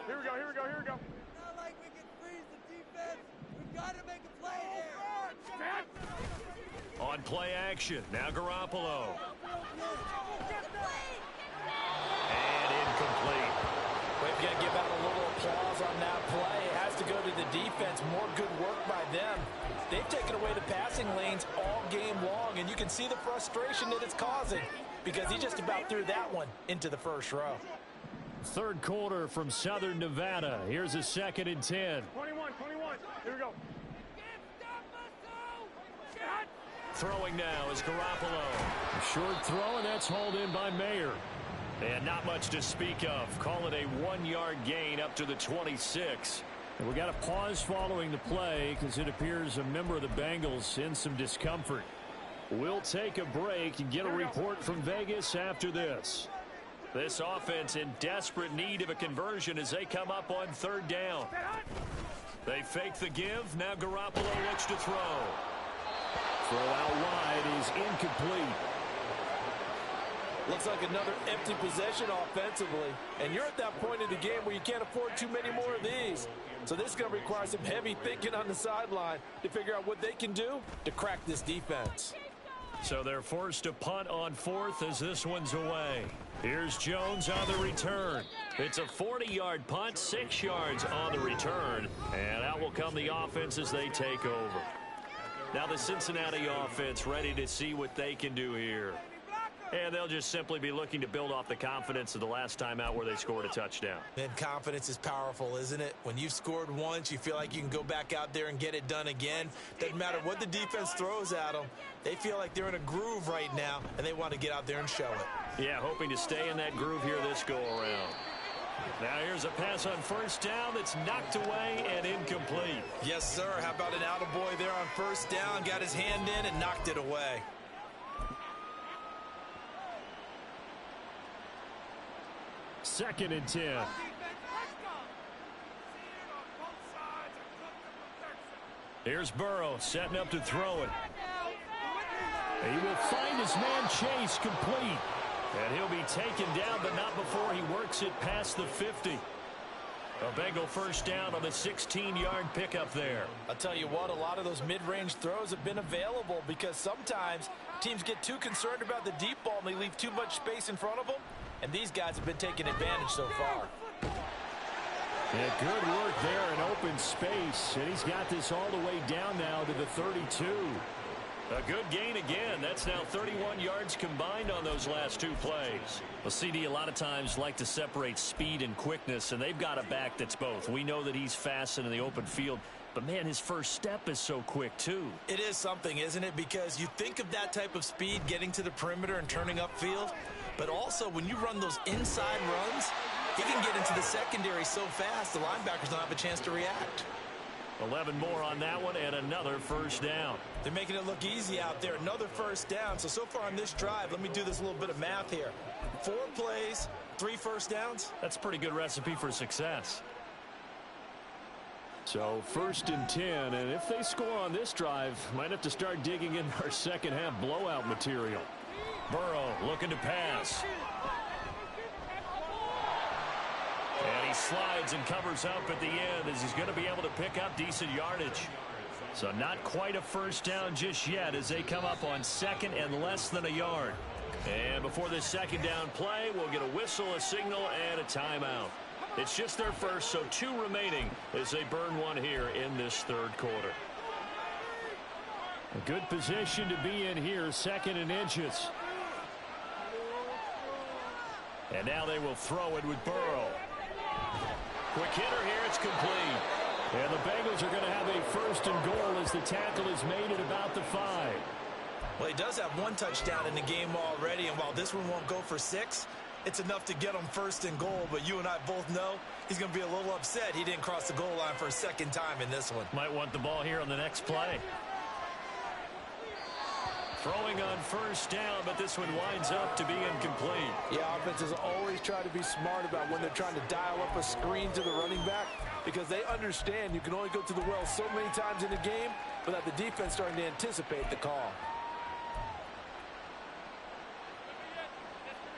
Here we go, here we go, here we go. Not like we can freeze the defense. We've got to make a play here. On play action, now Garoppolo. And incomplete. We've got to give out a little applause on that play. It has to go to the defense. More good work by them. They've taken away the passing lanes all game long, and you can see the frustration that it's causing because he just about threw that one into the 1st row. 3rd quarter from Southern Nevada. Here's a 2nd and 10. 21. Here we go. Throwing now is Garoppolo. A short throw, and that's hauled in by Mayer. And not much to speak of. Call it a 1-yard gain up to the 26. We got a pause following the play because it appears a member of the Bengals in some discomfort. We'll take a break and get a report from Vegas after this. This offense in desperate need of a conversion as they come up on 3rd down. They fake the give. Now Garoppolo looks to throw. Throw out wide is incomplete. Looks like another empty possession offensively. And you're at that point in the game where you can't afford too many more of these. So this is going to require some heavy thinking on the sideline to figure out what they can do to crack this defense. So they're forced to punt on 4th as this one's away. Here's Jones on the return. It's a 40-yard punt, 6 yards on the return. And out will come the offense as they take over. Now the Cincinnati offense ready to see what they can do here. And they'll just simply be looking to build off the confidence of the last time out where they scored a touchdown. And confidence is powerful, isn't it? When you've scored once, you feel like you can go back out there and get it done again. Doesn't matter what the defense throws at them. They feel like they're in a groove right now, and they want to get out there and show it. Yeah, hoping to stay in that groove here this go-around. Now here's a pass on 1st down that's knocked away and incomplete. Yes, sir. How about an attaboy there on 1st down? Got his hand in and knocked it away. 2nd and 10. Here's Burrow setting up to throw it. He will find his man Chase complete. And he'll be taken down, but not before he works it past the 50. A Bengal 1st down on the 16-yard pickup there. I'll tell you what, a lot of those mid-range throws have been available because sometimes teams get too concerned about the deep ball and they leave too much space in front of them. And these guys have been taking advantage so far. Yeah, good work there in open space. And he's got this all the way down now to the 32. A good gain again. That's now 31 yards combined on those last 2 plays. Well, CD a lot of times like to separate speed and quickness, and they've got a back that's both. We know that he's fast in the open field, but, man, his first step is so quick, too. It is something, isn't it? Because you think of that type of speed getting to the perimeter and turning upfield, but also when you run those inside runs, he can get into the secondary so fast the linebackers don't have a chance to react. 11 more on that one and another 1st down. They're making it look easy out there. Another 1st down. So far on this drive, let me do this little bit of math here. 4 plays, 3 1st downs. That's a pretty good recipe for success. So 1st and 10, and if they score on this drive, might have to start digging in our second half blowout material. Burrow looking to pass. And he slides and covers up at the end as he's going to be able to pick up decent yardage. So not quite a first down just yet as they come up on 2nd and less than a yard. And before this 2nd down play, we'll get a whistle, a signal, and a timeout. It's just their first, so 2 remaining as they burn one here in this 3rd quarter. A good position to be in here, 2nd and inches. And now they will throw it with Burrow. Quick hitter here, it's complete. And the Bengals are going to have a 1st and goal as the tackle is made at about the 5. Well, he does have 1 touchdown in the game already, and while this one won't go for 6, it's enough to get him 1st and goal. But you and I both know he's going to be a little upset he didn't cross the goal line for a 2nd time in this one. Might want the ball here on the next play. Throwing on 1st down, but this one winds up to be incomplete. Yeah, offenses always try to be smart about when they're trying to dial up a screen to the running back, because they understand you can only go to the well so many times in a game without the defense starting to anticipate the call.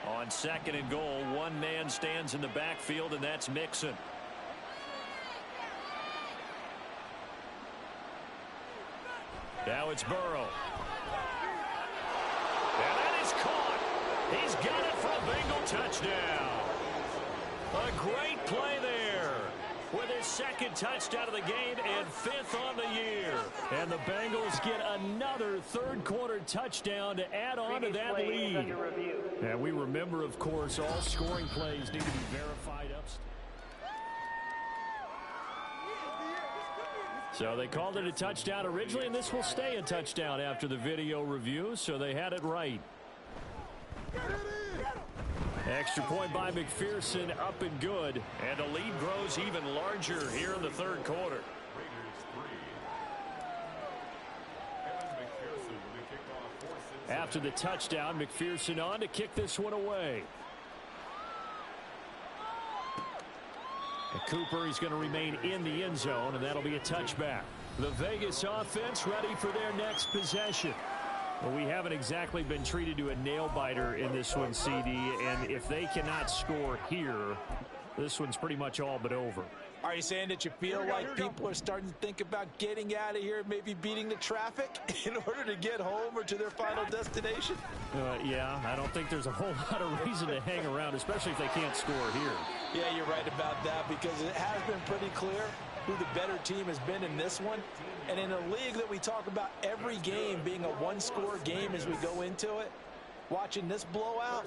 On 2nd and goal, 1 man stands in the backfield, and that's Mixon. Now it's Burrow. And that is caught. He's got it for a Bengal touchdown. A great play there with his 2nd touchdown of the game and 5th on the year. And the Bengals get another 3rd quarter touchdown to add on to that lead. And we remember, of course, all scoring plays need to be verified up. So they called it a touchdown originally, and this will stay a touchdown after the video review, so they had it right. Extra point by McPherson, up and good. And the lead grows even larger here in the 3rd quarter. After the touchdown, McPherson on to kick this one away. And Cooper, he's going to remain in the end zone, and that'll be a touchback. The Vegas offense ready for their next possession. Well, we haven't exactly been treated to a nail-biter in this one, CD, and if they cannot score here, this one's pretty much all but over. Are you saying that you feel like people are starting to think about getting out of here, maybe beating the traffic in order to get home or to their final destination? Yeah, I don't think there's a whole lot of reason to hang around, especially if they can't score here. Yeah, you're right about that, because it has been pretty clear who the better team has been in this one. And in a league that we talk about every game being a one-score game as we go into it, watching this blowout,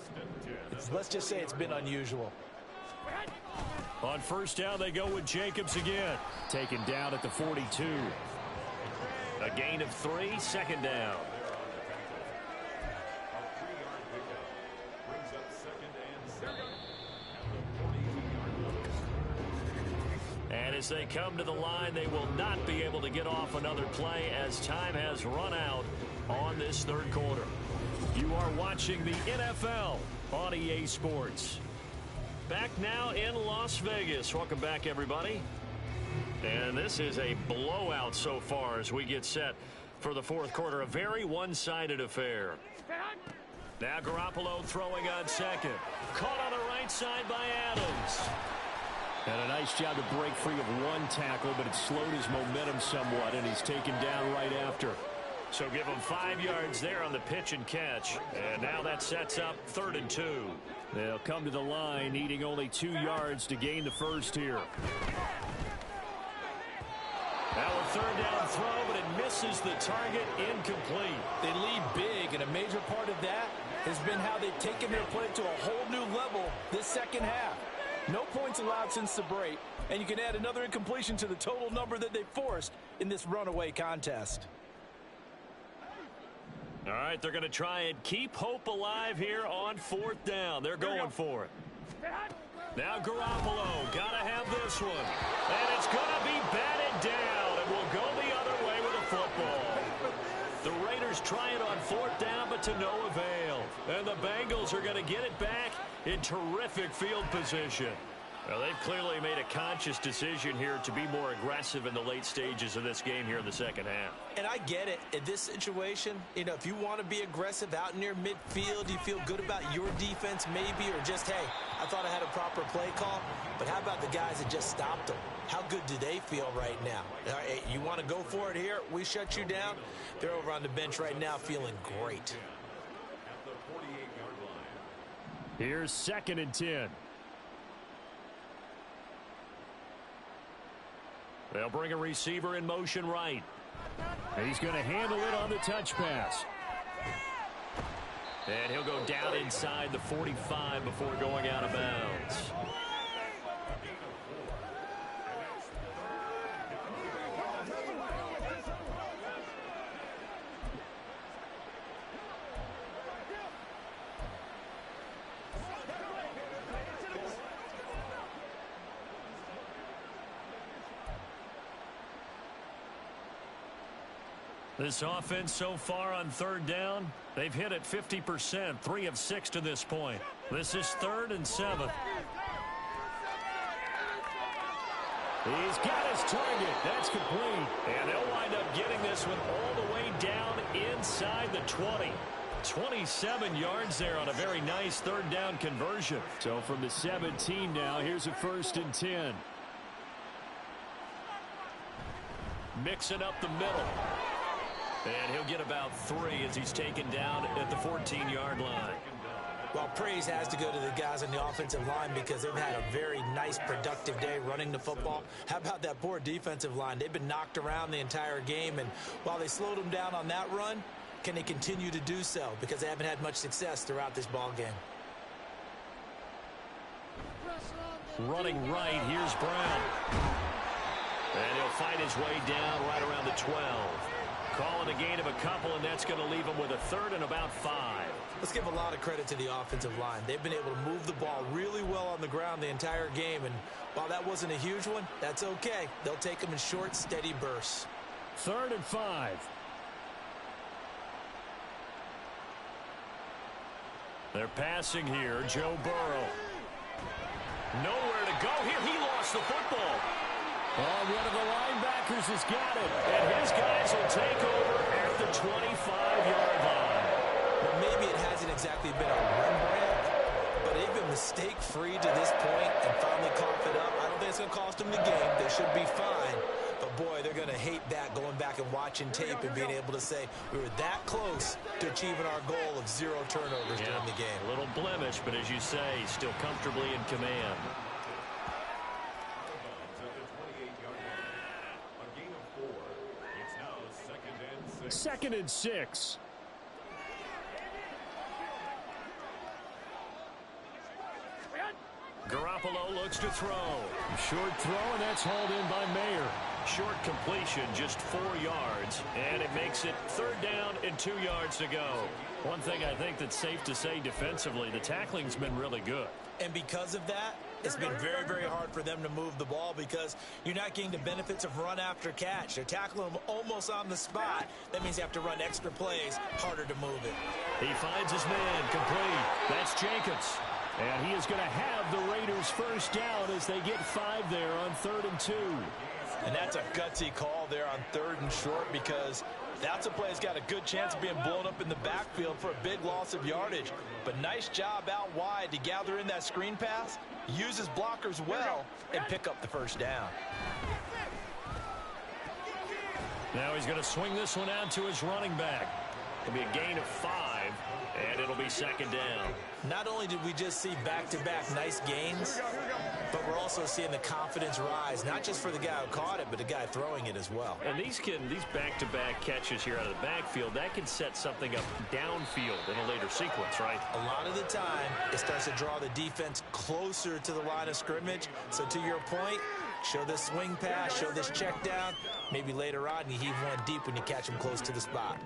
let's just say it's been unusual. On 1st down, they go with Jacobs again. Taken down at the 42. A gain of 3, 2nd down. And as they come to the line, they will not be able to get off another play as time has run out on this 3rd quarter. You are watching the NFL on EA Sports. Back now in Las Vegas. Welcome back, everybody. And this is a blowout so far as we get set for the 4th quarter. A very one-sided affair. Now Garoppolo throwing on 2nd. Caught on the right side by Adams. And a nice job to break free of 1 tackle, but it slowed his momentum somewhat, and he's taken down right after. So give him 5 yards there on the pitch and catch. And now that sets up 3rd and 2. They'll come to the line, needing only 2 yards to gain the first here. Now a 3rd down throw, but it misses the target, incomplete. They lead big, and a major part of that has been how they've taken their play to a whole new level this 2nd half. No points allowed since the break, and you can add another incompletion to the total number that they forced in this runaway contest. All right, they're going to try and keep hope alive here on 4th down. They're going for it. Now Garoppolo, got to have this one. And it's going to be batted down, and will go the other way with a football. The Raiders try it on 4th down, but to no avail. And the Bengals are going to get it back in terrific field position. Well, they've clearly made a conscious decision here to be more aggressive in the late stages of this game here in the second half. And I get it. In this situation, you know, if you want to be aggressive out near midfield, you feel good about your defense maybe, or just, hey, I thought I had a proper play call. But how about the guys that just stopped them? How good do they feel right now? Hey, you want to go for it here? We shut you down. They're over on the bench right now feeling great. Here's 2nd and 10. They'll bring a receiver in motion right. He's going to handle it on the touch pass. And he'll go down inside the 45 before going out of bounds. This offense so far on 3rd down, they've hit it 50%, 3 of 6 to this point. This is 3rd and 7. He's got his target. That's complete. And they'll wind up getting this one all the way down inside the 20. 27 yards there on a very nice 3rd down conversion. So from the 17 now, here's a 1st and 10. Mixing up the middle. And he'll get about 3 as he's taken down at the 14-yard line. Well, praise has to go to the guys on the offensive line because they've had a very nice, productive day running the football. How about that poor defensive line? They've been knocked around the entire game, and while they slowed them down on that run, can they continue to do so? Because they haven't had much success throughout this ball game. Running right, here's Brown. And he'll fight his way down right around the 12. Calling a gain of a couple, and that's going to leave him with a 3rd and about 5. Let's give a lot of credit to the offensive line. They've been able to move the ball really well on the ground the entire game, and while that wasn't a huge one, that's okay. They'll take them in short, steady bursts. 3rd and 5. They're passing here. Joe Burrow. Nowhere to go here. He lost the football. Oh, one of the linebackers has got it. And his guys will take over at the 25-yard line. Well, maybe it hasn't exactly been a run brand, but they've been mistake-free to this point and finally coughed it up. I don't think it's going to cost them the game. They should be fine. But, boy, they're going to hate that, going back and watching tape and being able to say we were that close to achieving our goal of 0 turnovers during the game. A little blemish, but as you say, still comfortably in command. 2nd and 6. Garoppolo looks to throw. Short throw, and that's hauled in by Mayer. Short completion, just 4 yards, and it makes it 3rd down and 2 yards to go. One thing I think that's safe to say defensively, the tackling's been really good. And because of that, it's been very, very hard for them to move the ball because you're not getting the benefits of run after catch. They're tackling them almost on the spot. That means you have to run extra plays, harder to move it. He finds his man, complete. That's Jacobs. And he is going to have the Raiders 1st down as they get 5 there on 3rd and 2. And that's a gutsy call there on 3rd and short because that's a play that's got a good chance of being blown up in the backfield for a big loss of yardage. But nice job out wide to gather in that screen pass, use his blockers well, and pick up the 1st down. Now he's going to swing this one out to his running back. It'll be a gain of 5, and it'll be 2nd down. Not only did we just see back-to-back nice gains, but we're also seeing the confidence rise, not just for the guy who caught it, but the guy throwing it as well. And these back-to-back catches here out of the backfield, that can set something up downfield in a later sequence, right? A lot of the time, it starts to draw the defense closer to the line of scrimmage. So to your point, show this swing pass, show this check down. Maybe later on, you heave one deep when you catch him close to the spot.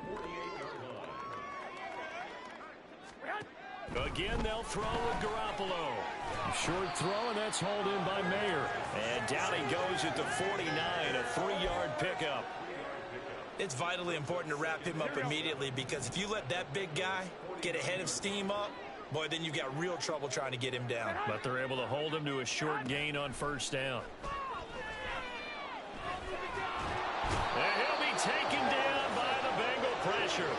Again, they'll throw with Garoppolo. Short throw, and that's hauled in by Mayer. And down he goes at the 49, a 3-yard pickup. It's vitally important to wrap him up immediately because if you let that big guy get a head of steam up, boy, then you've got real trouble trying to get him down. But they're able to hold him to a short gain on first down. And he'll be taken down by the Bengal pressure.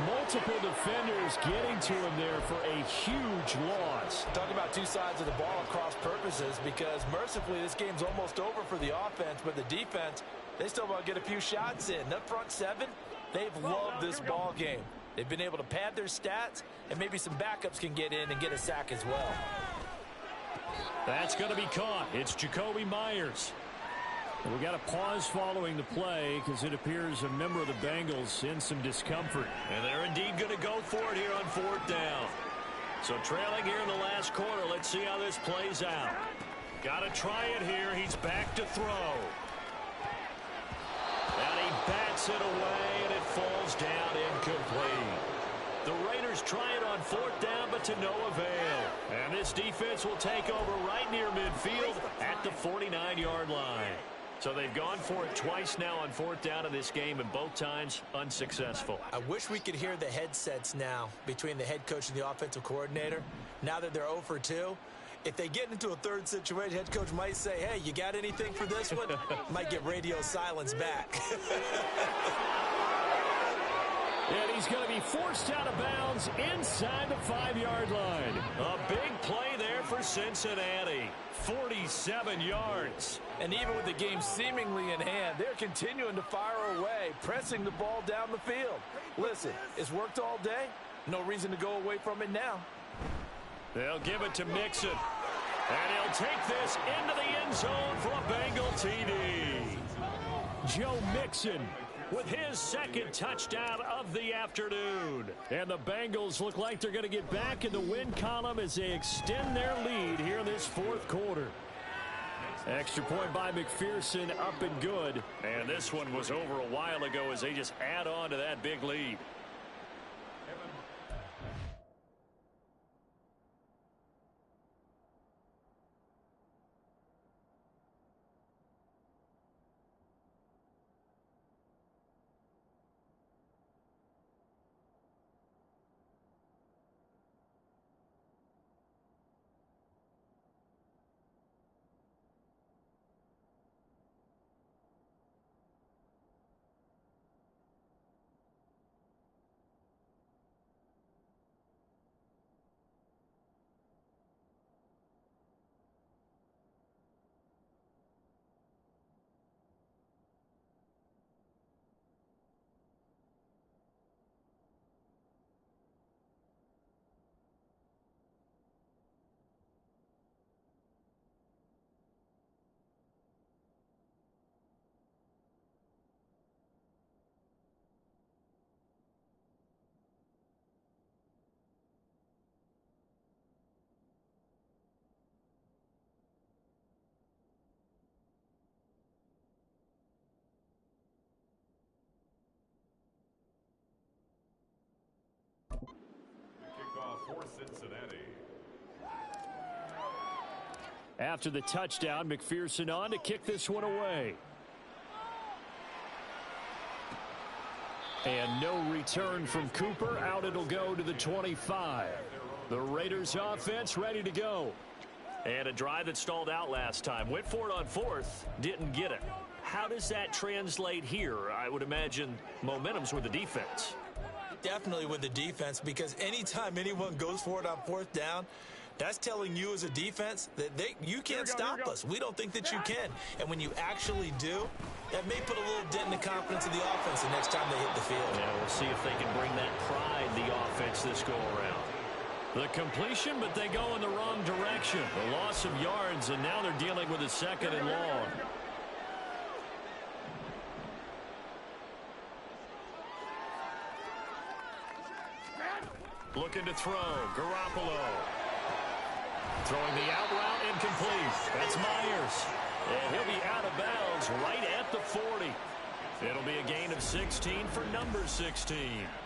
Multiple defenders getting to him there for a huge loss. Talk about two sides of the ball at cross purposes, because mercifully this game's almost over for the offense, but the defense, they still want to get a few shots in. That front seven, they've loved this ball game. They've been able to pad their stats, and maybe some backups can get in and get a sack as well. That's going to be caught. It's Jacoby Myers. We got a pause following the play because it appears a member of the Bengals in some discomfort. And they're indeed going to go for it here on fourth down. So trailing here in the last quarter. Let's see how this plays out. Got to try it here. He's back to throw. And he bats it away, and it falls down incomplete. The Raiders try it on fourth down, but to no avail. And this defense will take over right near midfield at the 49-yard line. So they've gone for it twice now on fourth down in this game, and both times unsuccessful. I wish we could hear the headsets now between the head coach and the offensive coordinator. Now that they're 0 for 2, if they get into a third situation, head coach might say, hey, you got anything for this one? Might get radio silence back. And he's going to be forced out of bounds inside the 5-yard line. A big play there for Cincinnati. 47 yards. And even with the game seemingly in hand, they're continuing to fire away, pressing the ball down the field. Listen, it's worked all day. No reason to go away from it now. They'll give it to Mixon. And he'll take this into the end zone for a Bengal TD. Joe Mixon with his second touchdown of the afternoon. And the Bengals look like they're going to get back in the win column as they extend their lead here in this fourth quarter. Extra point by McPherson, up and good. And this one was over a while ago as they just add on to that big lead. For Cincinnati. After the touchdown, McPherson on to kick this one away. And no return from Cooper. Out it'll go to the 25. The Raiders offense ready to go. And a drive that stalled out last time. Went for it on fourth. Didn't get it. How does that translate here? I would imagine momentum's with the defense. Definitely with the defense, because anytime anyone goes for it on fourth down, that's telling you as a defense that you can't stop us. We don't think that you can. And when you actually do, that may put a little dent in the confidence of the offense the next time they hit the field. Yeah, we'll see if they can bring that pride, the offense, this go-around. The completion, but they go in the wrong direction. The loss of yards, and now they're dealing with a second and long. Looking to throw. Garoppolo. Throwing the out route, incomplete. That's Myers. And he'll be out of bounds right at the 40. It'll be a gain of 16 for number 16.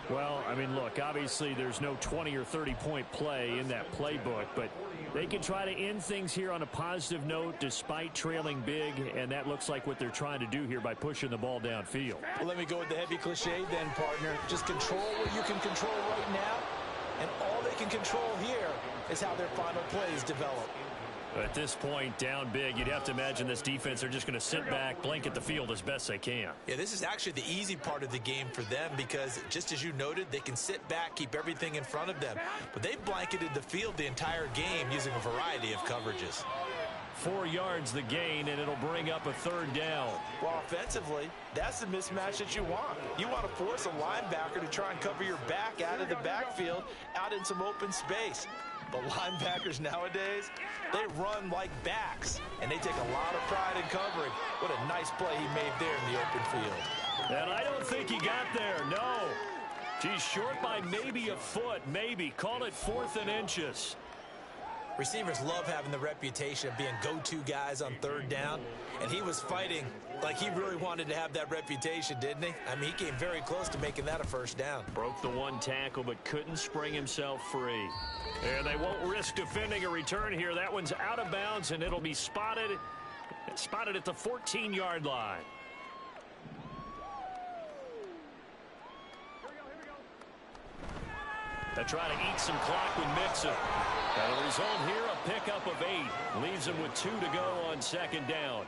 Well, I mean, look, obviously there's no 20 or 30-point play in that playbook, but they can try to end things here on a positive note despite trailing big, and that looks like what they're trying to do here by pushing the ball downfield. Well, let me go with the heavy cliche then, partner. Just control what you can control right now, and all they can in control here is how their final plays develop. At this point, down big, you'd have to imagine this defense are just going to sit back, blanket the field as best they can. Yeah, this is actually the easy part of the game for them because, just as you noted, they can sit back, keep everything in front of them. But they've blanketed the field the entire game using a variety of coverages. 4 yards the gain, and it'll bring up a 3rd down. Well, offensively, that's the mismatch that you want. You want to force a linebacker to try and cover your back out of the backfield, out in some open space. The linebackers nowadays, they run like backs, and they take a lot of pride in covering. What a nice play he made there in the open field. And I don't think he got there, no. He's short by maybe a foot, maybe. Call it 4th and inches. Receivers love having the reputation of being go-to guys on 3rd down, and he was fighting like he really wanted to have that reputation, didn't he? I mean, he came very close to making that a 1st down. Broke the 1 tackle, but couldn't spring himself free. And they won't risk defending a return here. That one's out of bounds, and it'll be spotted at the 14-yard line. They try to eat some clock with Mixon. And the result here, a pickup of 8. Leaves them with 2 to go on 2nd down.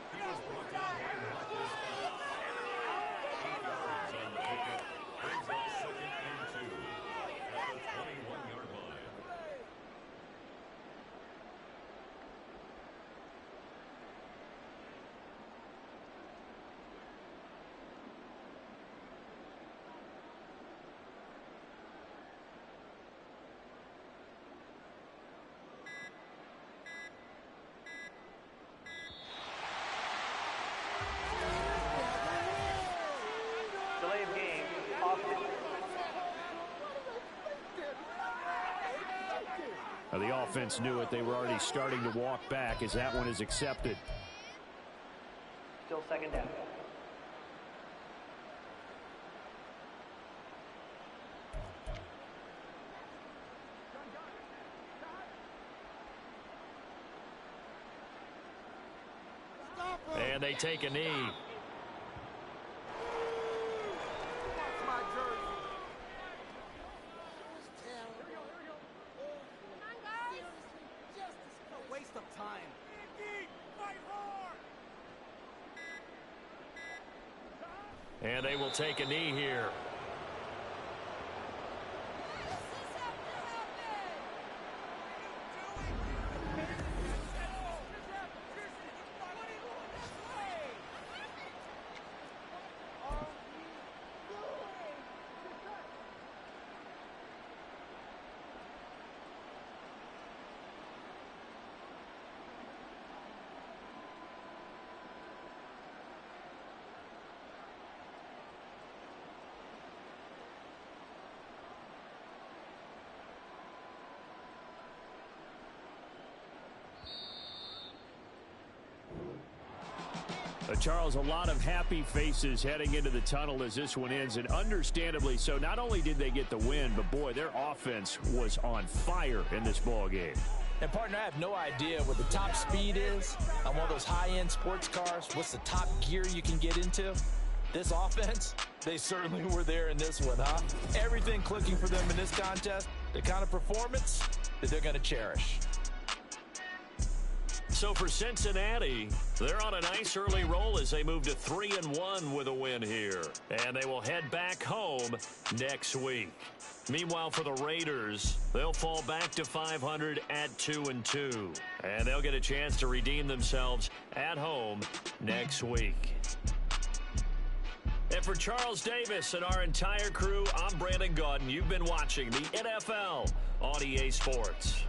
Delay of game, offense. The offense knew it. They were already starting to walk back as that one is accepted. Still 2nd down. And they take a knee. Waste of time. And they will take a knee here. Charles, a lot of happy faces heading into the tunnel as this one ends, and understandably so. Not only did they get the win, but boy, their offense was on fire in this ball game. And partner, I have no idea what the top speed is on one of those high-end sports cars. What's the top gear you can get into? This offense, they certainly were there in this one, huh? Everything clicking for them in this contest, the kind of performance that they're going to cherish. So for Cincinnati, they're on a nice early roll as they move to 3-1 with a win here. And they will head back home next week. Meanwhile, for the Raiders, they'll fall back to 500 at 2-2. And they'll get a chance to redeem themselves at home next week. And for Charles Davis and our entire crew, I'm Brandon Gaudin. You've been watching the NFL on EA Sports.